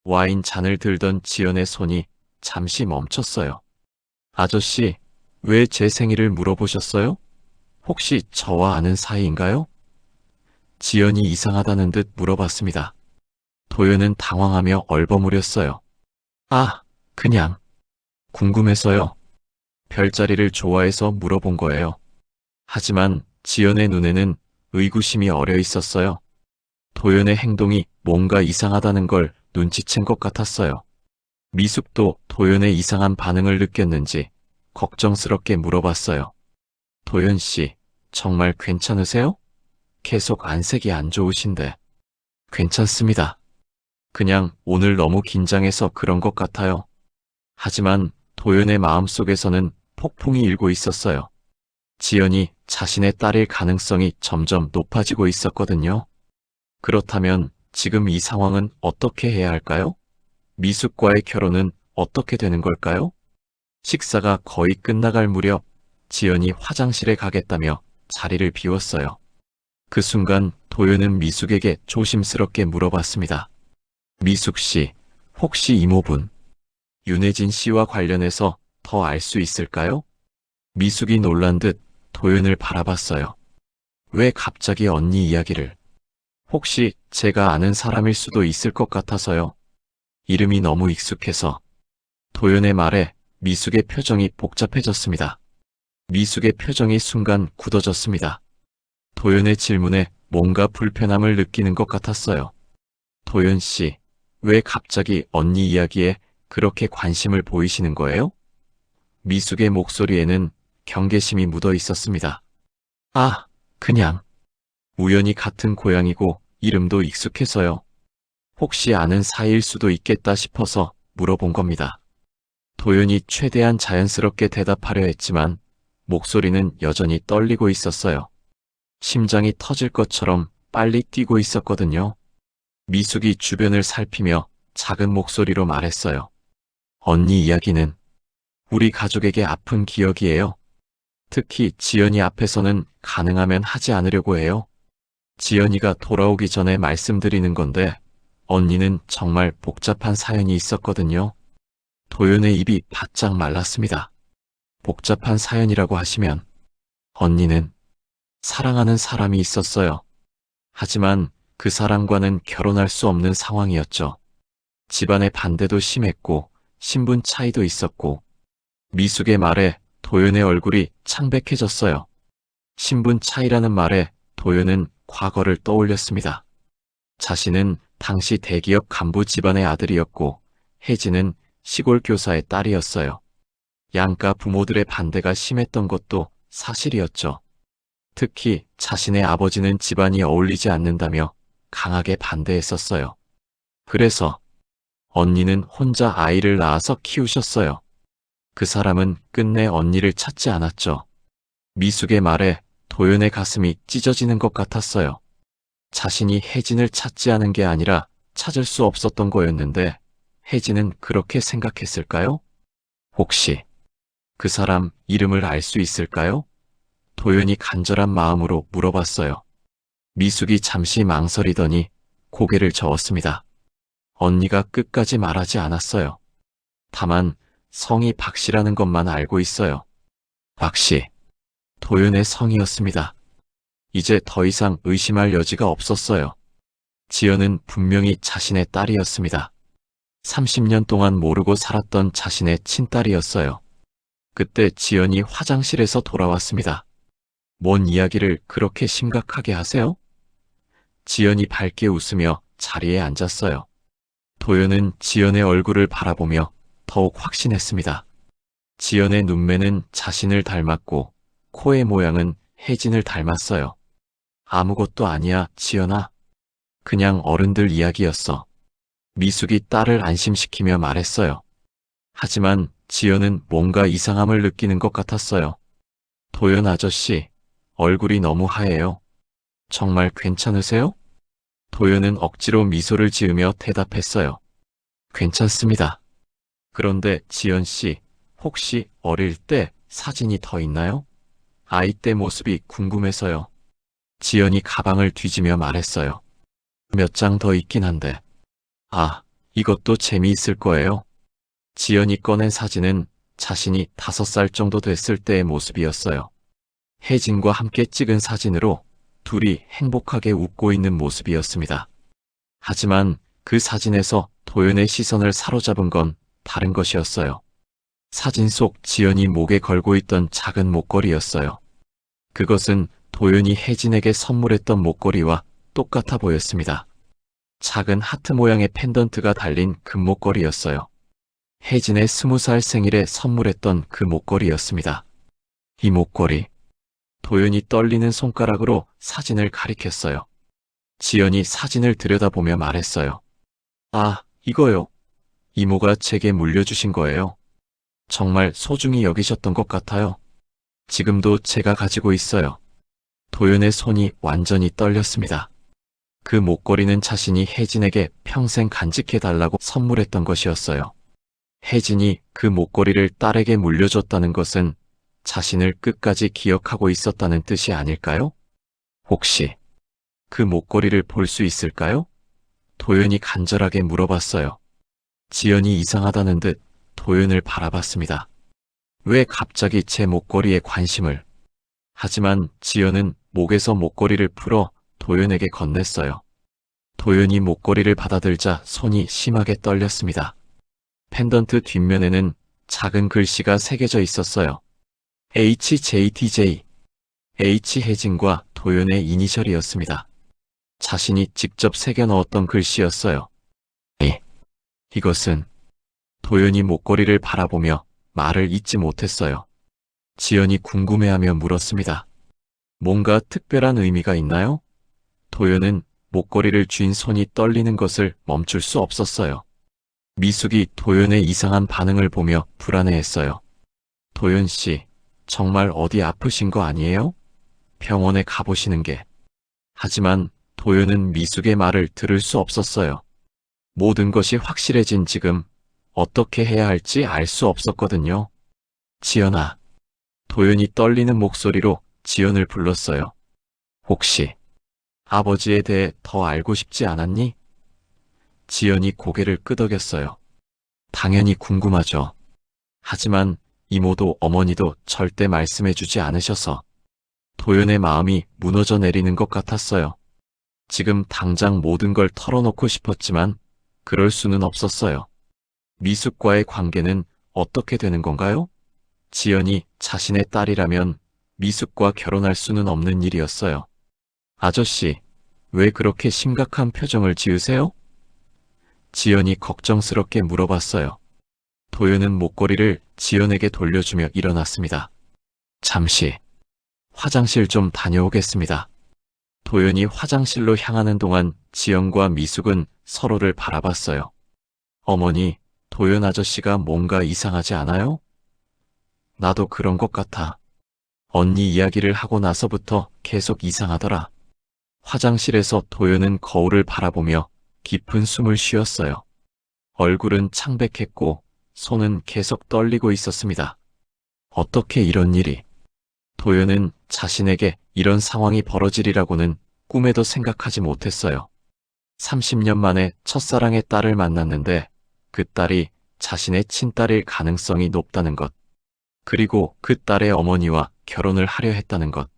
와인 잔을 들던 지연의 손이 잠시 멈췄어요. 아저씨, 왜 제 생일을 물어보셨어요? 혹시 저와 아는 사이인가요? 지연이 이상하다는 듯 물어봤습니다. 도연은 당황하며 얼버무렸어요. 아, 그냥 궁금해서요. 별자리를 좋아해서 물어본 거예요. 하지만 지연의 눈에는 의구심이 어려 있었어요. 도연의 행동이 뭔가 이상하다는 걸 눈치챈 것 같았어요. 미숙도 도연의 이상한 반응을 느꼈는지 걱정스럽게 물어봤어요. 도연 씨, 정말 괜찮으세요? 계속 안색이 안 좋으신데. 괜찮습니다. 그냥 오늘 너무 긴장해서 그런 것 같아요. 하지만 도연의 마음속에서는 폭풍이 일고 있었어요. 지연이 자신의 딸일 가능성이 점점 높아지고 있었거든요. 그렇다면 지금 이 상황은 어떻게 해야 할까요? 미숙과의 결혼은 어떻게 되는 걸까요? 식사가 거의 끝나갈 무렵 지연이 화장실에 가겠다며 자리를 비웠어요. 그 순간 도연은 미숙에게 조심스럽게 물어봤습니다. 미숙 씨, 혹시 이모분 윤혜진 씨와 관련해서 더 알 수 있을까요? 미숙이 놀란 듯 도연을 바라봤어요. 왜 갑자기 언니 이야기를? 혹시 제가 아는 사람일 수도 있을 것 같아서요. 이름이 너무 익숙해서. 도연의 말에 미숙의 표정이 복잡해졌습니다. 미숙의 표정이 순간 굳어졌습니다. 도연의 질문에 뭔가 불편함을 느끼는 것 같았어요. 도연 씨, 왜 갑자기 언니 이야기에 그렇게 관심을 보이시는 거예요? 미숙의 목소리에는 경계심이 묻어 있었습니다. 아, 그냥 우연히 같은 고향이고 이름도 익숙해서요. 혹시 아는 사이일 수도 있겠다 싶어서 물어본 겁니다. 도연이 최대한 자연스럽게 대답하려 했지만 목소리는 여전히 떨리고 있었어요. 심장이 터질 것처럼 빨리 뛰고 있었거든요. 미숙이 주변을 살피며 작은 목소리로 말했어요. 언니 이야기는 우리 가족에게 아픈 기억이에요. 특히 지연이 앞에서는 가능하면 하지 않으려고 해요. 지연이가 돌아오기 전에 말씀드리는 건데 언니는 정말 복잡한 사연이 있었거든요. 도연의 입이 바짝 말랐습니다. 복잡한 사연이라고 하시면 언니는 사랑하는 사람이 있었어요. 하지만 그 사람과는 결혼할 수 없는 상황이었죠. 집안의 반대도 심했고 신분 차이도 있었고 미숙의 말에 도연의 얼굴이 창백해졌어요. 신분 차이라는 말에 도연은 과거를 떠올렸습니다. 자신은 당시 대기업 간부 집안의 아들이었고 혜진은 시골 교사의 딸이었어요. 양가 부모들의 반대가 심했던 것도 사실이었죠. 특히 자신의 아버지는 집안이 어울리지 않는다며 강하게 반대했었어요. 그래서 언니는 혼자 아이를 낳아서 키우셨어요. 그 사람은 끝내 언니를 찾지 않았죠. 미숙의 말에 도연의 가슴이 찢어지는 것 같았어요. 자신이 혜진을 찾지 않은 게 아니라 찾을 수 없었던 거였는데 혜진은 그렇게 생각했을까요? 혹시 그 사람 이름을 알 수 있을까요? 도연이 간절한 마음으로 물어봤어요. 미숙이 잠시 망설이더니 고개를 저었습니다. 언니가 끝까지 말하지 않았어요. 다만 성이 박씨라는 것만 알고 있어요. 박씨. 도연의 성이었습니다. 이제 더 이상 의심할 여지가 없었어요. 지연은 분명히 자신의 딸이었습니다. 30년 동안 모르고 살았던 자신의 친딸이었어요. 그때 지연이 화장실에서 돌아왔습니다. 뭔 이야기를 그렇게 심각하게 하세요? 지연이 밝게 웃으며 자리에 앉았어요. 도연은 지연의 얼굴을 바라보며 더욱 확신했습니다. 지연의 눈매는 자신을 닮았고 코의 모양은 혜진을 닮았어요. 아무것도 아니야, 지연아. 그냥 어른들 이야기였어. 미숙이 딸을 안심시키며 말했어요. 하지만 지연은 뭔가 이상함을 느끼는 것 같았어요. 도연 아저씨, 얼굴이 너무 하얘요. 정말 괜찮으세요? 도연은 억지로 미소를 지으며 대답했어요. 괜찮습니다. 그런데 지연 씨, 혹시 어릴 때 사진이 더 있나요? 아이 때 모습이 궁금해서요. 지연이 가방을 뒤지며 말했어요. 몇 장 더 있긴 한데. 아, 이것도 재미있을 거예요. 지연이 꺼낸 사진은 자신이 5살 정도 됐을 때의 모습이었어요. 혜진과 함께 찍은 사진으로 둘이 행복하게 웃고 있는 모습이었습니다. 하지만 그 사진에서 도연의 시선을 사로잡은 건 다른 것이었어요. 사진 속 지연이 목에 걸고 있던 작은 목걸이였어요. 그것은 도연이 혜진에게 선물했던 목걸이와 똑같아 보였습니다. 작은 하트 모양의 펜던트가 달린 금목걸이였어요. 혜진의 20살 생일에 선물했던 그 목걸이였습니다. 이 목걸이. 도연이 떨리는 손가락으로 사진을 가리켰어요. 지연이 사진을 들여다보며 말했어요. 아, 이거요. 이모가 제게 물려주신 거예요. 정말 소중히 여기셨던 것 같아요. 지금도 제가 가지고 있어요. 도연의 손이 완전히 떨렸습니다. 그 목걸이는 자신이 혜진에게 평생 간직해달라고 선물했던 것이었어요. 혜진이 그 목걸이를 딸에게 물려줬다는 것은 자신을 끝까지 기억하고 있었다는 뜻이 아닐까요? 혹시 그 목걸이를 볼 수 있을까요? 도연이 간절하게 물어봤어요. 지연이 이상하다는 듯 도연을 바라봤습니다. 왜 갑자기 제 목걸이에 관심을? 하지만 지연은 목에서 목걸이를 풀어 도연에게 건넸어요. 도연이 목걸이를 받아들자 손이 심하게 떨렸습니다. 펜던트 뒷면에는 작은 글씨가 새겨져 있었어요. HJTJ. H 혜진과 도연의 이니셜이었습니다. 자신이 직접 새겨 넣었던 글씨였어요. 이것은 도연이 목걸이를 바라보며 말을 잇지 못했어요. 지연이 궁금해하며 물었습니다. 뭔가 특별한 의미가 있나요? 도연은 목걸이를 쥔 손이 떨리는 것을 멈출 수 없었어요. 미숙이 도연의 이상한 반응을 보며 불안해했어요. 도연 씨, 정말 어디 아프신 거 아니에요? 병원에 가보시는 게. 하지만 도연은 미숙의 말을 들을 수 없었어요. 모든 것이 확실해진 지금 어떻게 해야 할지 알 수 없었거든요. 지연아. 도연이 떨리는 목소리로 지연을 불렀어요. 혹시 아버지에 대해 더 알고 싶지 않았니? 지연이 고개를 끄덕였어요. 당연히 궁금하죠. 하지만 이모도 어머니도 절대 말씀해주지 않으셔서 도연의 마음이 무너져 내리는 것 같았어요. 지금 당장 모든 걸 털어놓고 싶었지만 그럴 수는 없었어요. 미숙과의 관계는 어떻게 되는 건가요? 지연이 자신의 딸이라면 미숙과 결혼할 수는 없는 일이었어요. 아저씨, 왜 그렇게 심각한 표정을 지으세요? 지연이 걱정스럽게 물어봤어요. 도연은 목걸이를 지연에게 돌려주며 일어났습니다. 잠시 화장실 좀 다녀오겠습니다. 도연이 화장실로 향하는 동안 지연과 미숙은 서로를 바라봤어요. 어머니, 도연 아저씨가 뭔가 이상하지 않아요? 나도 그런 것 같아. 언니 이야기를 하고 나서부터 계속 이상하더라. 화장실에서 도연은 거울을 바라보며 깊은 숨을 쉬었어요. 얼굴은 창백했고 손은 계속 떨리고 있었습니다. 어떻게 이런 일이? 도연은 자신에게 이런 상황이 벌어지리라고는 꿈에도 생각하지 못했어요. 30년 만에 첫사랑의 딸을 만났는데 그 딸이 자신의 친딸일 가능성이 높다는 것. 그리고 그 딸의 어머니와 결혼을 하려 했다는 것.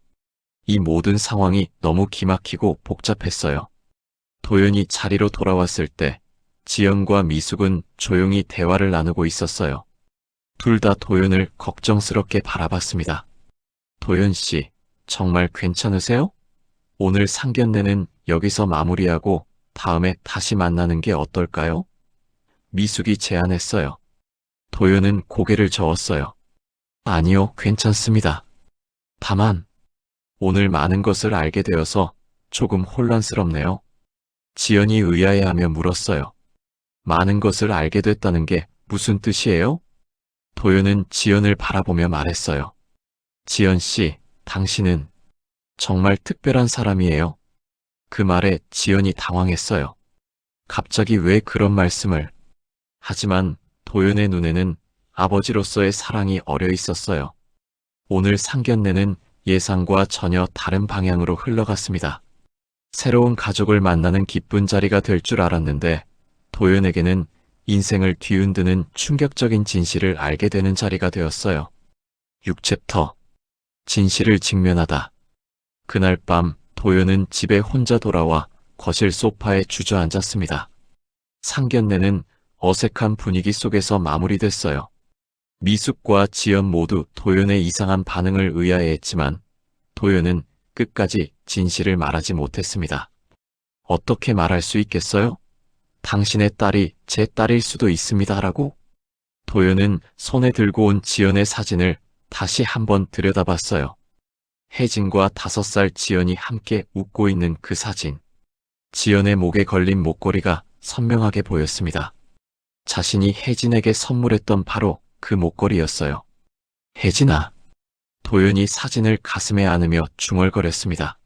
이 모든 상황이 너무 기막히고 복잡했어요. 도연이 자리로 돌아왔을 때 지연과 미숙은 조용히 대화를 나누고 있었어요. 둘 다 도연을 걱정스럽게 바라봤습니다. 도연 씨, 정말 괜찮으세요? 오늘 상견례는 여기서 마무리하고 다음에 다시 만나는 게 어떨까요? 미숙이 제안했어요. 도연은 고개를 저었어요. 아니요, 괜찮습니다. 다만 오늘 많은 것을 알게 되어서 조금 혼란스럽네요. 지연이 의아해하며 물었어요. 많은 것을 알게 됐다는 게 무슨 뜻이에요? 도연은 지연을 바라보며 말했어요. 지연 씨, 당신은 정말 특별한 사람이에요. 그 말에 지연이 당황했어요. 갑자기 왜 그런 말씀을? 하지만 도연의 눈에는 아버지로서의 사랑이 어려 있었어요. 오늘 상견례는 예상과 전혀 다른 방향으로 흘러갔습니다. 새로운 가족을 만나는 기쁜 자리가 될 줄 알았는데 도연에게는 인생을 뒤흔드는 충격적인 진실을 알게 되는 자리가 되었어요. 6챕터 진실을 직면하다. 그날 밤 도연은 집에 혼자 돌아와 거실 소파에 주저앉았습니다. 상견례는 어색한 분위기 속에서 마무리됐어요. 미숙과 지연 모두 도연의 이상한 반응을 의아해했지만 도연은 끝까지 진실을 말하지 못했습니다. 어떻게 말할 수 있겠어요? 당신의 딸이 제 딸일 수도 있습니다라고? 도연은 손에 들고 온 지연의 사진을 다시 한번 들여다봤어요. 혜진과 5살 지연이 함께 웃고 있는 그 사진. 지연의 목에 걸린 목걸이가 선명하게 보였습니다. 자신이 혜진에게 선물했던 바로 그 목걸이였어요. 혜진아. 도연이 사진을 가슴에 안으며 중얼거렸습니다.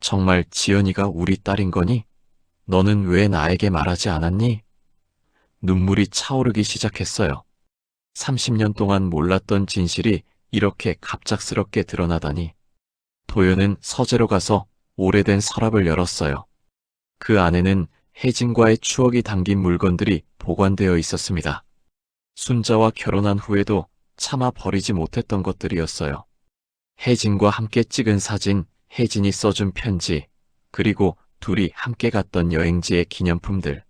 정말 지연이가 우리 딸인 거니? 너는 왜 나에게 말하지 않았니? 눈물이 차오르기 시작했어요. 30년 동안 몰랐던 진실이 이렇게 갑작스럽게 드러나다니. 도연은 서재로 가서 오래된 서랍을 열었어요. 그 안에는 혜진과의 추억이 담긴 물건들이 보관되어 있었습니다. 순자와 결혼한 후에도 차마 버리지 못했던 것들이었어요. 혜진과 함께 찍은 사진, 혜진이 써준 편지, 그리고 둘이 함께 갔던 여행지의 기념품들.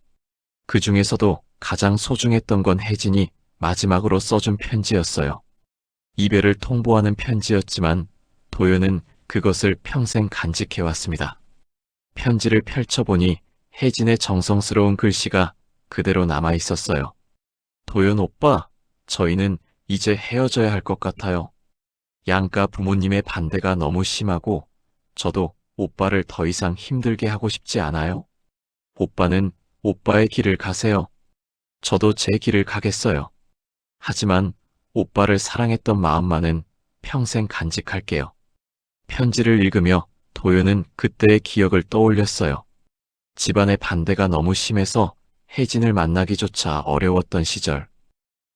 그 중에서도 가장 소중했던 건 혜진이 마지막으로 써준 편지였어요. 이별을 통보하는 편지였지만 도연은 그것을 평생 간직해왔습니다. 편지를 펼쳐보니 혜진의 정성스러운 글씨가 그대로 남아 있었어요. 도연 오빠, 저희는 이제 헤어져야 할 것 같아요. 양가 부모님의 반대가 너무 심하고 저도 오빠를 더 이상 힘들게 하고 싶지 않아요. 오빠는 오빠의 길을 가세요. 저도 제 길을 가겠어요. 하지만 오빠를 사랑했던 마음만은 평생 간직할게요. 편지를 읽으며 도연은 그때의 기억을 떠올렸어요. 집안의 반대가 너무 심해서 혜진을 만나기조차 어려웠던 시절.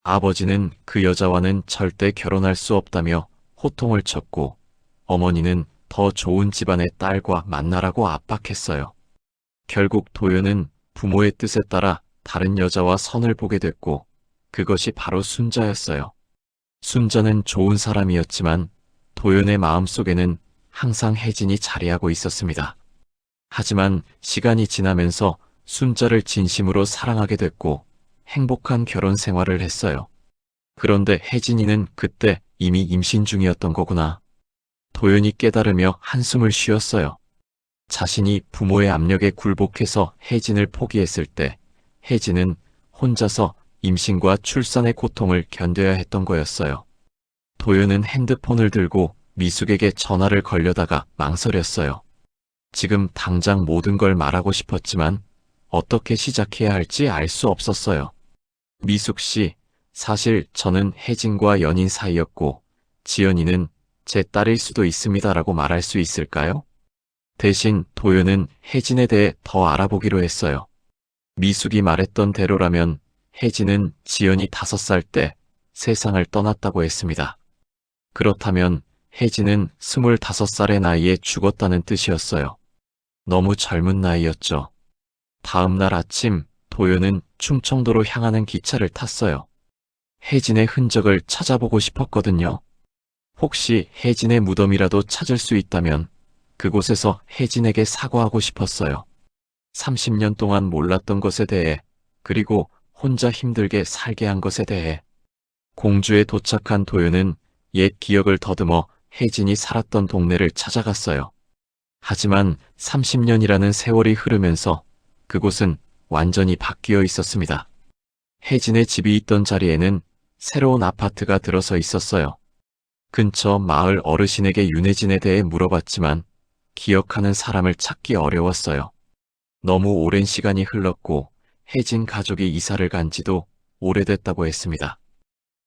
아버지는 그 여자와는 절대 결혼할 수 없다며 호통을 쳤고, 어머니는 더 좋은 집안의 딸과 만나라고 압박했어요. 결국 도연은 부모의 뜻에 따라 다른 여자와 선을 보게 됐고, 그것이 바로 순자였어요. 순자는 좋은 사람이었지만 도연의 마음속에는 항상 혜진이 자리하고 있었습니다. 하지만 시간이 지나면서 순자를 진심으로 사랑하게 됐고 행복한 결혼 생활을 했어요. 그런데 혜진이는 그때 이미 임신 중이었던 거구나. 도연이 깨달으며 한숨을 쉬었어요. 자신이 부모의 압력에 굴복해서 혜진을 포기했을 때 혜진은 혼자서 임신과 출산의 고통을 견뎌야 했던 거였어요. 도연은 핸드폰을 들고 미숙에게 전화를 걸려다가 망설였어요. 지금 당장 모든 걸 말하고 싶었지만 어떻게 시작해야 할지 알 수 없었어요. 미숙 씨, 사실 저는 혜진과 연인 사이였고 지연이는 제 딸일 수도 있습니다라고 말할 수 있을까요? 대신 도연은 혜진에 대해 더 알아보기로 했어요. 미숙이 말했던 대로라면 혜진은 지연이 5살 때 세상을 떠났다고 했습니다. 그렇다면 혜진은 25살의 나이에 죽었다는 뜻이었어요. 너무 젊은 나이였죠. 다음 날 아침 도연은 충청도로 향하는 기차를 탔어요. 혜진의 흔적을 찾아보고 싶었거든요. 혹시 혜진의 무덤이라도 찾을 수 있다면 그곳에서 혜진에게 사과하고 싶었어요. 30년 동안 몰랐던 것에 대해, 그리고 혼자 힘들게 살게 한 것에 대해. 공주에 도착한 도연은 옛 기억을 더듬어 혜진이 살았던 동네를 찾아갔어요. 하지만 30년이라는 세월이 흐르면서 그곳은 완전히 바뀌어 있었습니다. 혜진의 집이 있던 자리에는 새로운 아파트가 들어서 있었어요. 근처 마을 어르신에게 윤혜진에 대해 물어봤지만 기억하는 사람을 찾기 어려웠어요. 너무 오랜 시간이 흘렀고 혜진 가족이 이사를 간 지도 오래됐다고 했습니다.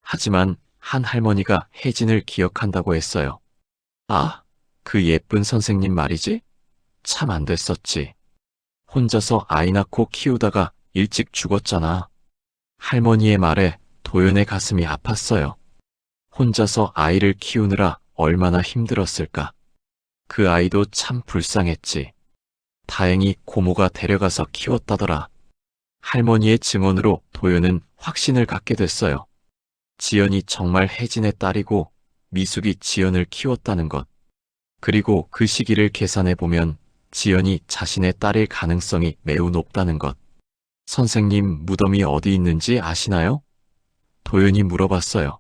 하지만 한 할머니가 혜진을 기억한다고 했어요. 아, 그 예쁜 선생님 말이지? 참 안 됐었지. 혼자서 아이 낳고 키우다가 일찍 죽었잖아. 할머니의 말에 도연의 가슴이 아팠어요. 혼자서 아이를 키우느라 얼마나 힘들었을까. 그 아이도 참 불쌍했지. 다행히 고모가 데려가서 키웠다더라. 할머니의 증언으로 도연은 확신을 갖게 됐어요. 지연이 정말 혜진의 딸이고 미숙이 지연을 키웠다는 것. 그리고 그 시기를 계산해보면 지연이 자신의 딸일 가능성이 매우 높다는 것. 선생님, 무덤이 어디 있는지 아시나요? 도연이 물어봤어요.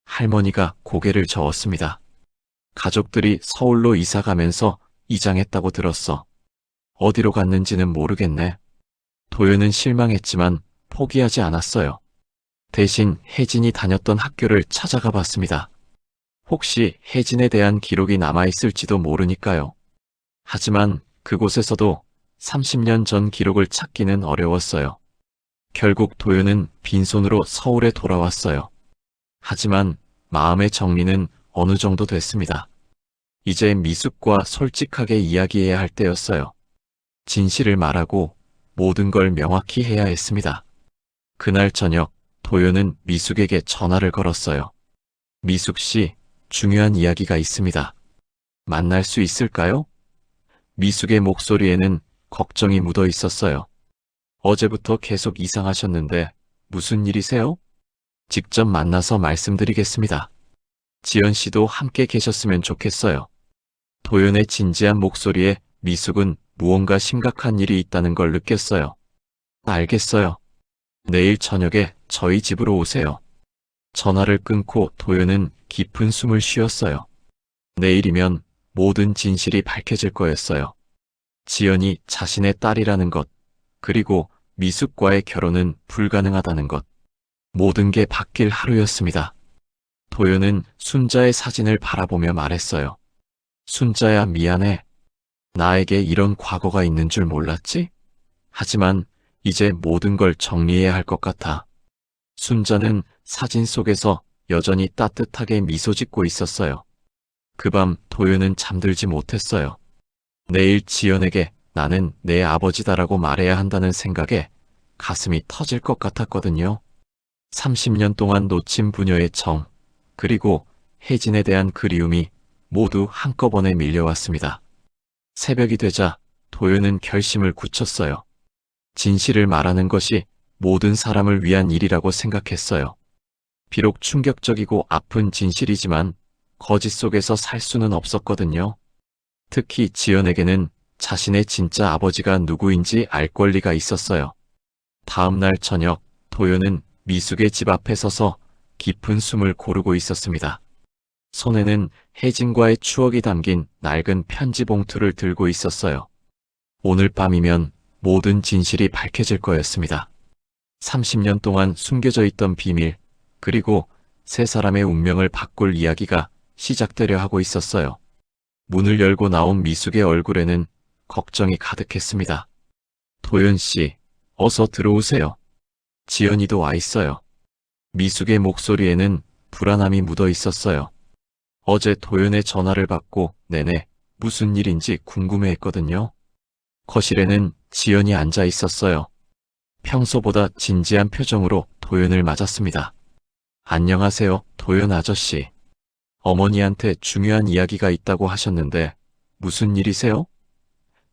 할머니가 고개를 저었습니다. 가족들이 서울로 이사 가면서 이장했다고 들었어. 어디로 갔는지는 모르겠네. 도연은 실망했지만 포기하지 않았어요. 대신 혜진이 다녔던 학교를 찾아가 봤습니다. 혹시 혜진에 대한 기록이 남아있을지도 모르니까요. 하지만 그곳에서도 30년 전 기록을 찾기는 어려웠어요. 결국 도연은 빈손으로 서울에 돌아왔어요. 하지만 마음의 정리는 어느 정도 됐습니다. 이제 미숙과 솔직하게 이야기해야 할 때였어요. 진실을 말하고 모든 걸 명확히 해야 했습니다. 그날 저녁 도연은 미숙에게 전화를 걸었어요. 미숙 씨, 중요한 이야기가 있습니다. 만날 수 있을까요? 미숙의 목소리에는 걱정이 묻어 있었어요. 어제부터 계속 이상하셨는데 무슨 일이세요? 직접 만나서 말씀드리겠습니다. 지연 씨도 함께 계셨으면 좋겠어요. 도연의 진지한 목소리에 미숙은 무언가 심각한 일이 있다는 걸 느꼈어요. 알겠어요. 내일 저녁에 저희 집으로 오세요. 전화를 끊고 도연은 깊은 숨을 쉬었어요. 내일이면 모든 진실이 밝혀질 거였어요. 지연이 자신의 딸이라는 것, 그리고 미숙과의 결혼은 불가능하다는 것. 모든 게 바뀔 하루였습니다. 도연은 순자의 사진을 바라보며 말했어요. 순자야, 미안해. 나에게 이런 과거가 있는 줄 몰랐지? 하지만 이제 모든 걸 정리해야 할 것 같아. 순자는 사진 속에서 여전히 따뜻하게 미소 짓고 있었어요. 그 밤 도연은 잠들지 못했어요. 내일 지연에게 나는 내 아버지다라고 말해야 한다는 생각에 가슴이 터질 것 같았거든요. 30년 동안 놓친 부녀의 정, 그리고 혜진에 대한 그리움이 모두 한꺼번에 밀려왔습니다. 새벽이 되자 도연은 결심을 굳혔어요. 진실을 말하는 것이 모든 사람을 위한 일이라고 생각했어요. 비록 충격적이고 아픈 진실이지만 거짓 속에서 살 수는 없었거든요. 특히 지연에게는 자신의 진짜 아버지가 누구인지 알 권리가 있었어요. 다음 날 저녁, 도연은 미숙의 집 앞에 서서 깊은 숨을 고르고 있었습니다. 손에는 혜진과의 추억이 담긴 낡은 편지 봉투를 들고 있었어요. 오늘 밤이면 모든 진실이 밝혀질 거였습니다. 30년 동안 숨겨져 있던 비밀, 그리고 세 사람의 운명을 바꿀 이야기가 시작되려 하고 있었어요. 문을 열고 나온 미숙의 얼굴에는 걱정이 가득했습니다. 도연 씨, 어서 들어오세요. 지연이도 와 있어요. 미숙의 목소리에는 불안함이 묻어 있었어요. 어제 도연의 전화를 받고 내내 무슨 일인지 궁금해했거든요. 거실에는 지연이 앉아 있었어요. 평소보다 진지한 표정으로 도연을 맞았습니다. 안녕하세요, 도연 아저씨. 어머니한테 중요한 이야기가 있다고 하셨는데 무슨 일이세요?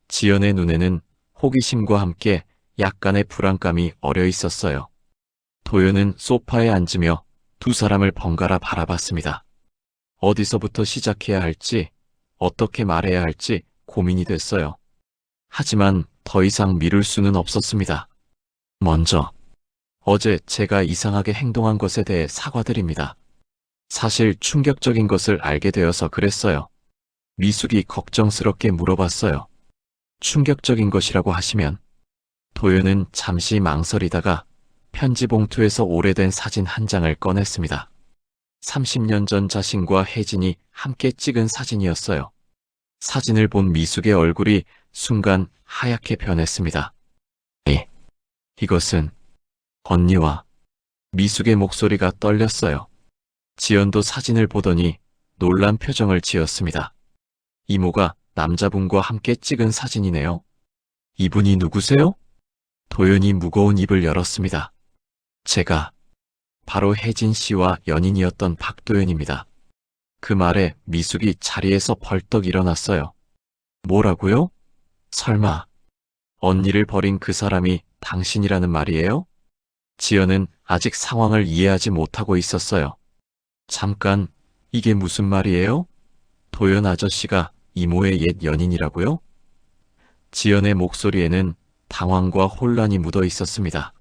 지연의 눈에는 호기심과 함께 약간의 불안감이 어려 있었어요. 도연은 소파에 앉으며 두 사람을 번갈아 바라봤습니다. 어디서부터 시작해야 할지, 어떻게 말해야 할지 고민이 됐어요. 하지만 더 이상 미룰 수는 없었습니다. 먼저, 어제 제가 이상하게 행동한 것에 대해 사과드립니다. 사실 충격적인 것을 알게 되어서 그랬어요. 미숙이 걱정스럽게 물어봤어요. 충격적인 것이라고 하시면? 도연은 잠시 망설이다가 편지 봉투에서 오래된 사진 한 장을 꺼냈습니다. 30년 전 자신과 혜진이 함께 찍은 사진이었어요. 사진을 본 미숙의 얼굴이 순간 하얗게 변했습니다. 이것은 언니와 미숙의 목소리가 떨렸어요. 지연도 사진을 보더니 놀란 표정을 지었습니다. 이모가 남자분과 함께 찍은 사진이네요. 이분이 누구세요? 도연이 무거운 입을 열었습니다. 제가 바로 혜진 씨와 연인이었던 박도연입니다. 그 말에 미숙이 자리에서 벌떡 일어났어요. 뭐라고요? 설마 언니를 버린 그 사람이 당신이라는 말이에요? 지연은 아직 상황을 이해하지 못하고 있었어요. 잠깐, 이게 무슨 말이에요? 도연 아저씨가 이모의 옛 연인이라고요? 지연의 목소리에는 당황과 혼란이 묻어 있었습니다.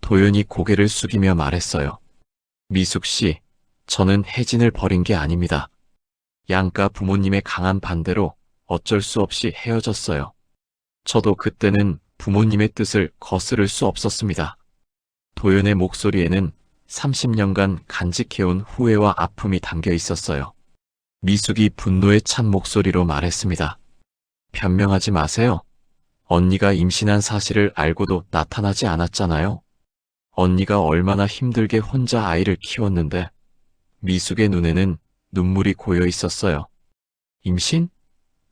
도연이 고개를 숙이며 말했어요. 미숙 씨, 저는 혜진을 버린 게 아닙니다. 양가 부모님의 강한 반대로 어쩔 수 없이 헤어졌어요. 저도 그때는 부모님의 뜻을 거스를 수 없었습니다. 도연의 목소리에는 30년간 간직해온 후회와 아픔이 담겨 있었어요. 미숙이 분노에 찬 목소리로 말했습니다. 변명하지 마세요. 언니가 임신한 사실을 알고도 나타나지 않았잖아요. 언니가 얼마나 힘들게 혼자 아이를 키웠는데. 미숙의 눈에는 눈물이 고여 있었어요. 임신?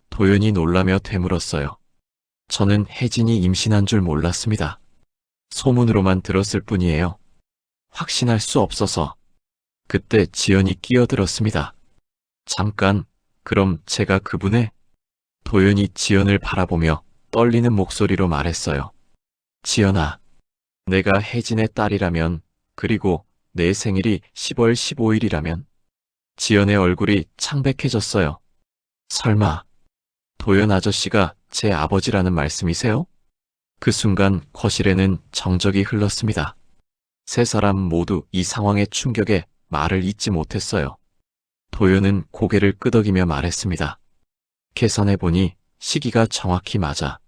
도연이 놀라며 되물었어요. 저는 혜진이 임신한 줄 몰랐습니다. 소문으로만 들었을 뿐이에요. 확신할 수 없어서. 그때 지연이 끼어들었습니다. 잠깐, 그럼 제가 그분의? 도연이 지연을 바라보며 떨리는 목소리로 말했어요. 지연아, 내가 혜진의 딸이라면, 그리고 내 생일이 10월 15일이라면? 지연의 얼굴이 창백해졌어요. 설마, 도연 아저씨가 제 아버지라는 말씀이세요? 그 순간 거실에는 정적이 흘렀습니다. 세 사람 모두 이 상황의 충격에 말을 잇지 못했어요. 도연은 고개를 끄덕이며 말했습니다. 계산해보니 시기가 정확히 맞아.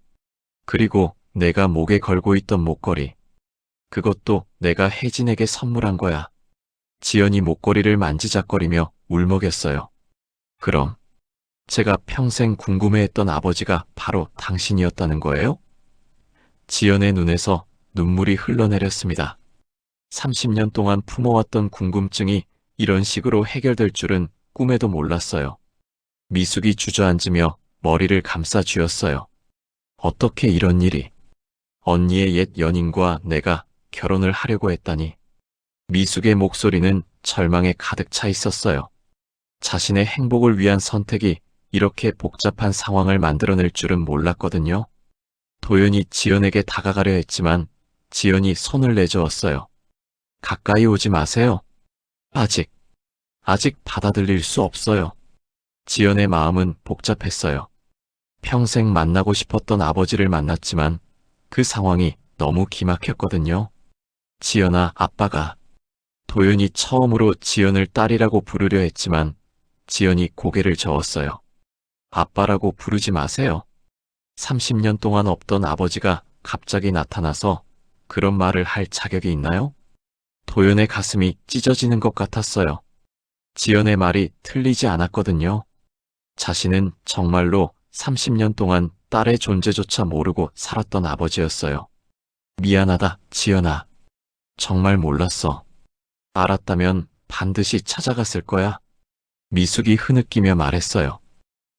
그리고 내가 목에 걸고 있던 목걸이. 그것도 내가 혜진에게 선물한 거야. 지연이 목걸이를 만지작거리며 울먹였어요. 그럼 제가 평생 궁금해했던 아버지가 바로 당신이었다는 거예요? 지연의 눈에서 눈물이 흘러내렸습니다. 30년 동안 품어왔던 궁금증이 이런 식으로 해결될 줄은 꿈에도 몰랐어요. 미숙이 주저앉으며 머리를 감싸 쥐었어요. 어떻게 이런 일이? 언니의 옛 연인과 내가 결혼을 하려고 했다니. 미숙의 목소리는 절망에 가득 차 있었어요. 자신의 행복을 위한 선택이 이렇게 복잡한 상황을 만들어낼 줄은 몰랐거든요. 도연이 지연에게 다가가려 했지만 지연이 손을 내저었어요. 가까이 오지 마세요. 아직 받아들일 수 없어요. 지연의 마음은 복잡했어요. 평생 만나고 싶었던 아버지를 만났지만 그 상황이 너무 기막혔거든요. 지연아, 아빠가. 도연이 처음으로 지연을 딸이라고 부르려 했지만 지연이 고개를 저었어요. 아빠라고 부르지 마세요. 30년 동안 없던 아버지가 갑자기 나타나서 그런 말을 할 자격이 있나요? 도연의 가슴이 찢어지는 것 같았어요. 지연의 말이 틀리지 않았거든요. 자신은 정말로 30년 동안 딸의 존재조차 모르고 살았던 아버지였어요. 미안하다, 지연아. 정말 몰랐어. 알았다면 반드시 찾아갔을 거야. 미숙이 흐느끼며 말했어요.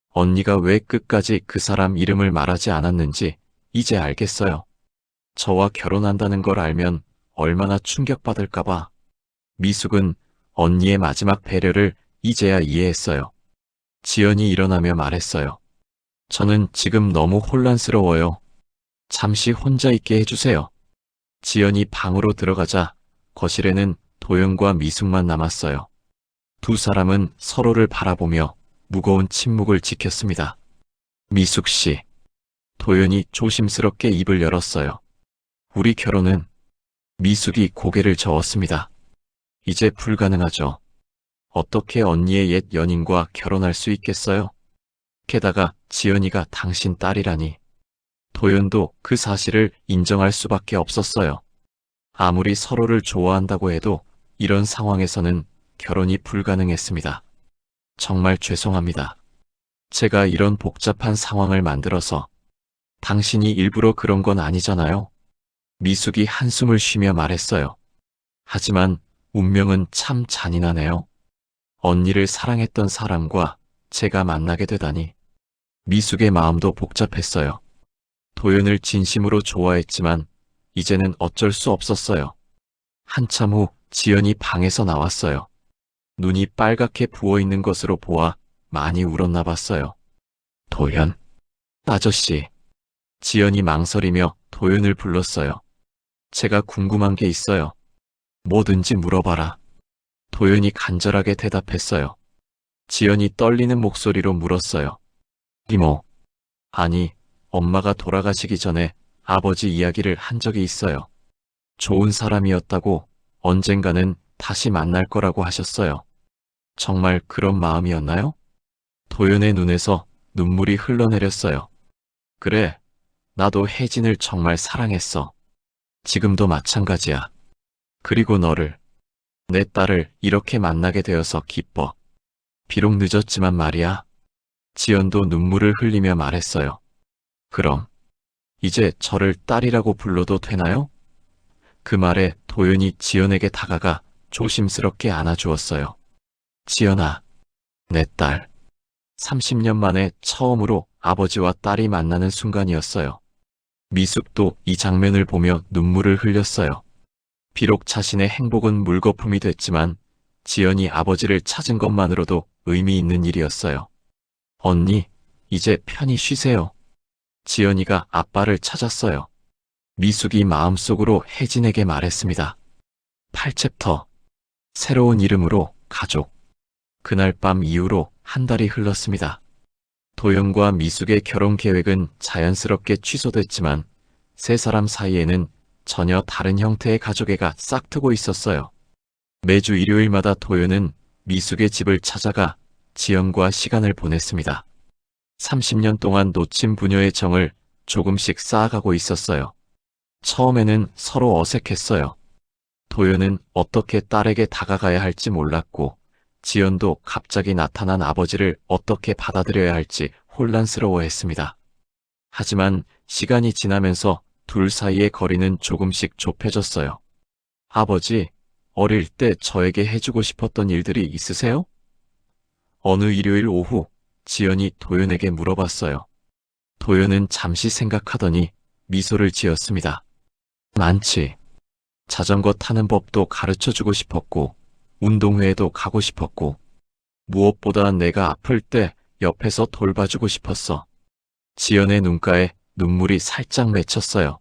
언니가 왜 끝까지 그 사람 이름을 말하지 않았는지 이제 알겠어요. 저와 결혼한다는 걸 알면 얼마나 충격받을까봐. 미숙은 언니의 마지막 배려를 이제야 이해했어요. 지연이 일어나며 말했어요. 저는 지금 너무 혼란스러워요. 잠시 혼자 있게 해주세요. 지연이 방으로 들어가자 거실에는 도연과 미숙만 남았어요. 두 사람은 서로를 바라보며 무거운 침묵을 지켰습니다. 미숙 씨. 도연이 조심스럽게 입을 열었어요. 우리 결혼은. 미숙이 고개를 저었습니다. 이제 불가능하죠. 어떻게 언니의 옛 연인과 결혼할 수 있겠어요? 게다가 지연이가 당신 딸이라니. 도연도 그 사실을 인정할 수밖에 없었어요. 아무리 서로를 좋아한다고 해도 이런 상황에서는 결혼이 불가능했습니다. 정말 죄송합니다. 제가 이런 복잡한 상황을 만들어서. 당신이 일부러 그런 건 아니잖아요. 미숙이 한숨을 쉬며 말했어요. 하지만 운명은 참 잔인하네요. 언니를 사랑했던 사람과 제가 만나게 되다니. 미숙의 마음도 복잡했어요. 도연을 진심으로 좋아했지만 이제는 어쩔 수 없었어요. 한참 후 지연이 방에서 나왔어요. 눈이 빨갛게 부어있는 것으로 보아 많이 울었나 봤어요. 도연, 아저씨. 지연이 망설이며 도연을 불렀어요. 제가 궁금한 게 있어요. 뭐든지 물어봐라. 도연이 간절하게 대답했어요. 지연이 떨리는 목소리로 물었어요. 이모. 아니, 엄마가 돌아가시기 전에 아버지 이야기를 한 적이 있어요. 좋은 사람이었다고 언젠가는 다시 만날 거라고 하셨어요. 정말 그런 마음이었나요? 도연의 눈에서 눈물이 흘러내렸어요. 그래, 나도 혜진을 정말 사랑했어. 지금도 마찬가지야. 그리고 너를, 내 딸을 이렇게 만나게 되어서 기뻐. 비록 늦었지만 말이야. 지연도 눈물을 흘리며 말했어요. 그럼, 이제 저를 딸이라고 불러도 되나요? 그 말에 도연이 지연에게 다가가 조심스럽게 안아주었어요. 지연아, 내 딸. 30년 만에 처음으로 아버지와 딸이 만나는 순간이었어요. 미숙도 이 장면을 보며 눈물을 흘렸어요. 비록 자신의 행복은 물거품이 됐지만 지연이 아버지를 찾은 것만으로도 의미 있는 일이었어요. 언니, 이제 편히 쉬세요. 지연이가 아빠를 찾았어요. 미숙이 마음속으로 혜진에게 말했습니다. 8챕터. 새로운 이름으로 가족. 그날 밤 이후로 한 달이 흘렀습니다. 도연과 미숙의 결혼 계획은 자연스럽게 취소됐지만 세 사람 사이에는 전혀 다른 형태의 가족애가 싹트고 있었어요. 매주 일요일마다 도연은 미숙의 집을 찾아가 지연과 시간을 보냈습니다. 30년 동안 놓친 부녀의 정을 조금씩 쌓아가고 있었어요. 처음에는 서로 어색했어요. 도연은 어떻게 딸에게 다가가야 할지 몰랐고, 지연도 갑자기 나타난 아버지를 어떻게 받아들여야 할지 혼란스러워했습니다. 하지만 시간이 지나면서 둘 사이의 거리는 조금씩 좁혀졌어요. 아버지, 어릴 때 저에게 해주고 싶었던 일들이 있으세요? 어느 일요일 오후, 지연이 도연에게 물어봤어요. 도연은 잠시 생각하더니 미소를 지었습니다. 많지. 자전거 타는 법도 가르쳐주고 싶었고, 운동회에도 가고 싶었고, 무엇보다 내가 아플 때 옆에서 돌봐주고 싶었어. 지연의 눈가에 눈물이 살짝 맺혔어요.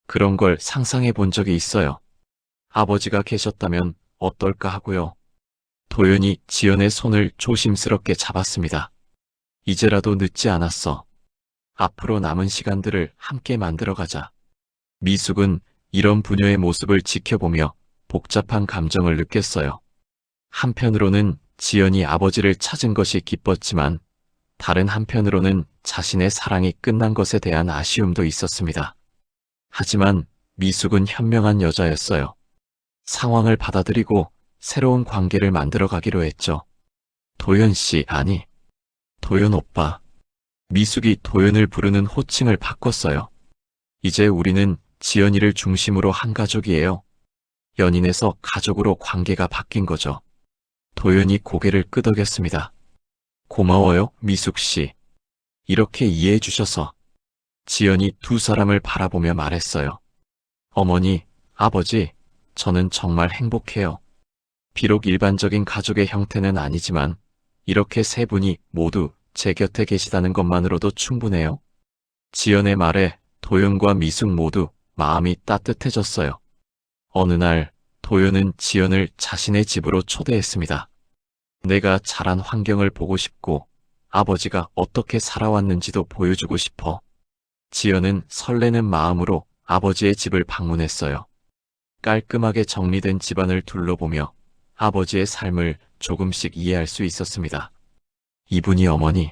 그런 걸 상상해 본 적이 있어요. 아버지가 계셨다면 어떨까 하고요. 도연이 지연의 손을 조심스럽게 잡았습니다. 이제라도 늦지 않았어. 앞으로 남은 시간들을 함께 만들어가자. 미숙은 이런 부녀의 모습을 지켜보며 복잡한 감정을 느꼈어요. 한편으로는 지연이 아버지를 찾은 것이 기뻤지만 다른 한편으로는 자신의 사랑이 끝난 것에 대한 아쉬움도 있었습니다. 하지만 미숙은 현명한 여자였어요. 상황을 받아들이고 새로운 관계를 만들어 가기로 했죠. 도연 씨, 아니, 도연 오빠. 미숙이 도연을 부르는 호칭을 바꿨어요. 이제 우리는 지연이를 중심으로 한 가족이에요. 연인에서 가족으로 관계가 바뀐 거죠. 도연이 고개를 끄덕였습니다. 고마워요, 미숙 씨. 이렇게 이해해 주셔서. 지연이 두 사람을 바라보며 말했어요. 어머니, 아버지, 저는 정말 행복해요. 비록 일반적인 가족의 형태는 아니지만 이렇게 세 분이 모두 제 곁에 계시다는 것만으로도 충분해요. 지연의 말에 도연과 미숙 모두 마음이 따뜻해졌어요. 어느 날 도연은 지연을 자신의 집으로 초대했습니다. 내가 자란 환경을 보고 싶고 아버지가 어떻게 살아왔는지도 보여주고 싶어. 지연은 설레는 마음으로 아버지의 집을 방문했어요. 깔끔하게 정리된 집안을 둘러보며 아버지의 삶을 조금씩 이해할 수 있었습니다. 이분이 어머니.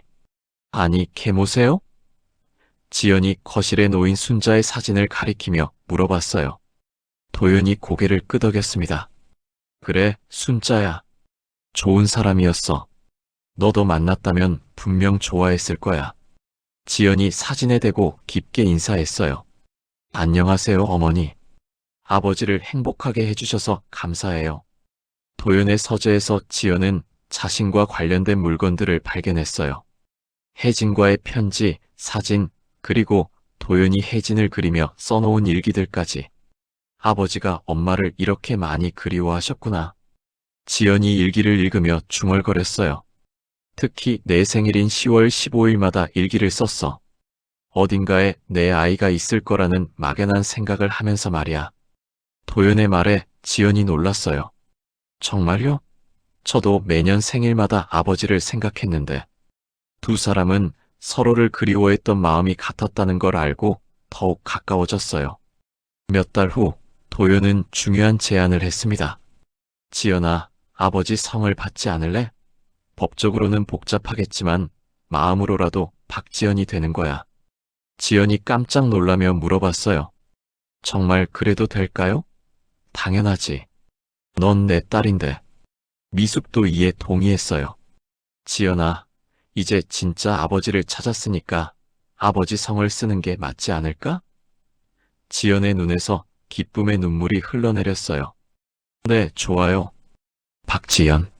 아니, 계모세요? 지연이 거실에 놓인 순자의 사진을 가리키며 물어봤어요. 도연이 고개를 끄덕였습니다. 그래, 순자야. 좋은 사람이었어. 너도 만났다면 분명 좋아했을 거야. 지연이 사진에 대고 깊게 인사했어요. 안녕하세요, 어머니. 아버지를 행복하게 해주셔서 감사해요. 도연의 서재에서 지연은 자신과 관련된 물건들을 발견했어요. 혜진과의 편지, 사진, 그리고 도연이 혜진을 그리며 써놓은 일기들까지. 아버지가 엄마를 이렇게 많이 그리워하셨구나. 지연이 일기를 읽으며 중얼거렸어요. 특히 내 생일인 10월 15일마다 일기를 썼어. 어딘가에 내 아이가 있을 거라는 막연한 생각을 하면서 말이야. 도연의 말에 지연이 놀랐어요. 정말요? 저도 매년 생일마다 아버지를 생각했는데 두 사람은 서로를 그리워했던 마음이 같았다는 걸 알고 더욱 가까워졌어요. 몇 달 후 도연은 중요한 제안을 했습니다. 지연아, 아버지 성을 받지 않을래? 법적으로는 복잡하겠지만 마음으로라도 박지연이 되는 거야. 지연이 깜짝 놀라며 물어봤어요. 정말 그래도 될까요? 당연하지. 넌 내 딸인데. 미숙도 이에 동의했어요. 지연아, 이제 진짜 아버지를 찾았으니까 아버지 성을 쓰는 게 맞지 않을까? 지연의 눈에서 기쁨의 눈물이 흘러내렸어요. 네, 좋아요. 박지연.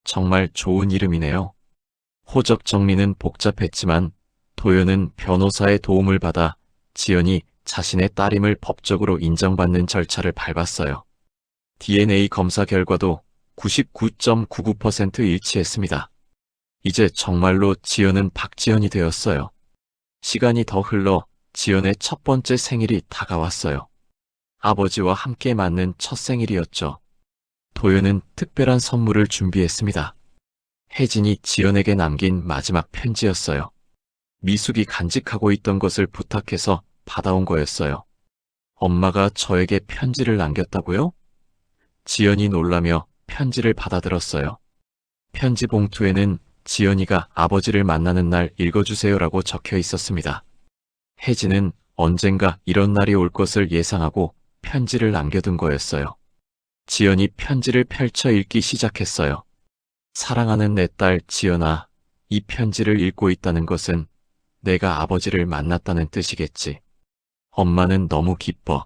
정말 좋은 이름이네요. 호적 정리는 복잡했지만 도연은 변호사의 도움을 받아 지연이 자신의 딸임을 법적으로 인정받는 절차를 밟았어요. DNA 검사 결과도 99.99% 일치했습니다. 이제 정말로 지연은 박지연이 되었어요. 시간이 더 흘러 지연의 첫 번째 생일이 다가왔어요. 아버지와 함께 맞는 첫 생일이었죠. 도연은 특별한 선물을 준비했습니다. 혜진이 지연에게 남긴 마지막 편지였어요. 미숙이 간직하고 있던 것을 부탁해서 받아온 거였어요. 엄마가 저에게 편지를 남겼다고요? 지연이 놀라며 편지를 받아들었어요. 편지 봉투에는 지연이가 아버지를 만나는 날 읽어주세요라고 적혀 있었습니다. 혜진은 언젠가 이런 날이 올 것을 예상하고 편지를 남겨둔 거였어요. 지연이 편지를 펼쳐 읽기 시작했어요. 사랑하는 내 딸 지연아, 이 편지를 읽고 있다는 것은 내가 아버지를 만났다는 뜻이겠지. 엄마는 너무 기뻐.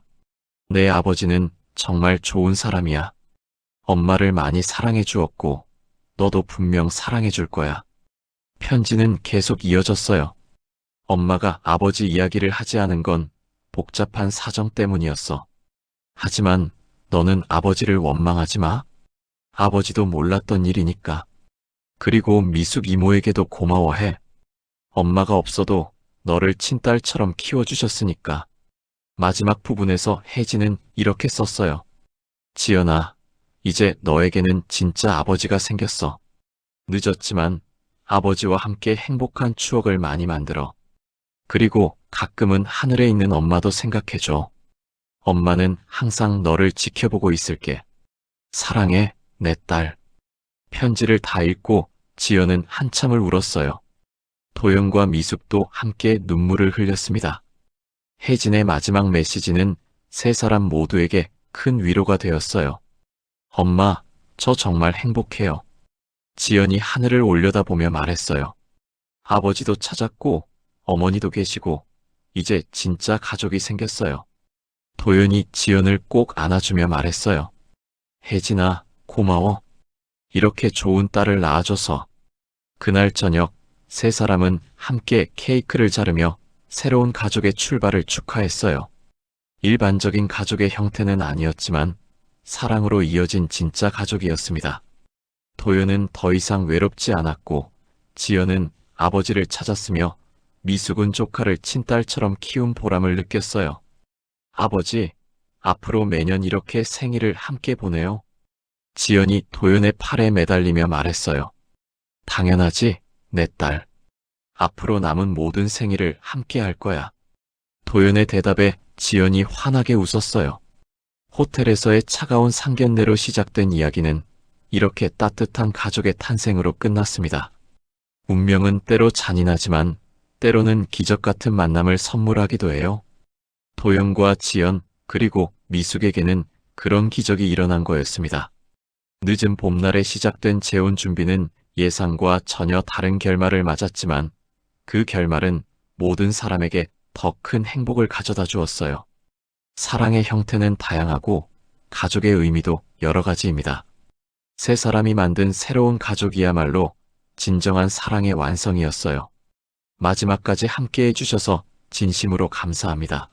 내 아버지는 정말 좋은 사람이야. 엄마를 많이 사랑해 주었고, 너도 분명 사랑해 줄 거야. 편지는 계속 이어졌어요. 엄마가 아버지 이야기를 하지 않은 건 복잡한 사정 때문이었어. 하지만 너는 아버지를 원망하지 마. 아버지도 몰랐던 일이니까. 그리고 미숙 이모에게도 고마워해. 엄마가 없어도 너를 친딸처럼 키워주셨으니까. 마지막 부분에서 혜진은 이렇게 썼어요. 지연아, 이제 너에게는 진짜 아버지가 생겼어. 늦었지만 아버지와 함께 행복한 추억을 많이 만들어. 그리고 가끔은 하늘에 있는 엄마도 생각해줘. 엄마는 항상 너를 지켜보고 있을게. 사랑해, 내 딸. 편지를 다 읽고 지연은 한참을 울었어요. 도연과 미숙도 함께 눈물을 흘렸습니다. 혜진의 마지막 메시지는 세 사람 모두에게 큰 위로가 되었어요. 엄마, 저 정말 행복해요. 지연이 하늘을 올려다보며 말했어요. 아버지도 찾았고 어머니도 계시고 이제 진짜 가족이 생겼어요. 도연이 지연을 꼭 안아주며 말했어요. 혜진아, 고마워. 이렇게 좋은 딸을 낳아줘서. 그날 저녁 세 사람은 함께 케이크를 자르며 새로운 가족의 출발을 축하했어요. 일반적인 가족의 형태는 아니었지만 사랑으로 이어진 진짜 가족이었습니다. 도연은 더 이상 외롭지 않았고 지연은 아버지를 찾았으며 미숙은 조카를 친딸처럼 키운 보람을 느꼈어요. 아버지, 앞으로 매년 이렇게 생일을 함께 보내요. 지연이 도연의 팔에 매달리며 말했어요. 당연하지, 내 딸. 앞으로 남은 모든 생일을 함께 할 거야. 도연의 대답에 지연이 환하게 웃었어요. 호텔에서의 차가운 상견례로 시작된 이야기는 이렇게 따뜻한 가족의 탄생으로 끝났습니다. 운명은 때로 잔인하지만 때로는 기적 같은 만남을 선물하기도 해요. 도연과 지연 그리고 미숙에게는 그런 기적이 일어난 거였습니다. 늦은 봄날에 시작된 재혼 준비는 예상과 전혀 다른 결말을 맞았지만 그 결말은 모든 사람에게 더 큰 행복을 가져다 주었어요. 사랑의 형태는 다양하고 가족의 의미도 여러 가지입니다. 세 사람이 만든 새로운 가족이야말로 진정한 사랑의 완성이었어요. 마지막까지 함께 해주셔서 진심으로 감사합니다.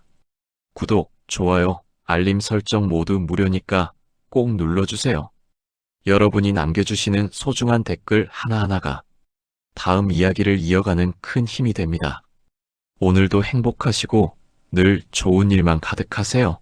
구독, 좋아요, 알림 설정 모두 무료니까 꼭 눌러주세요. 여러분이 남겨주시는 소중한 댓글 하나하나가 다음 이야기를 이어가는 큰 힘이 됩니다. 오늘도 행복하시고 늘 좋은 일만 가득하세요.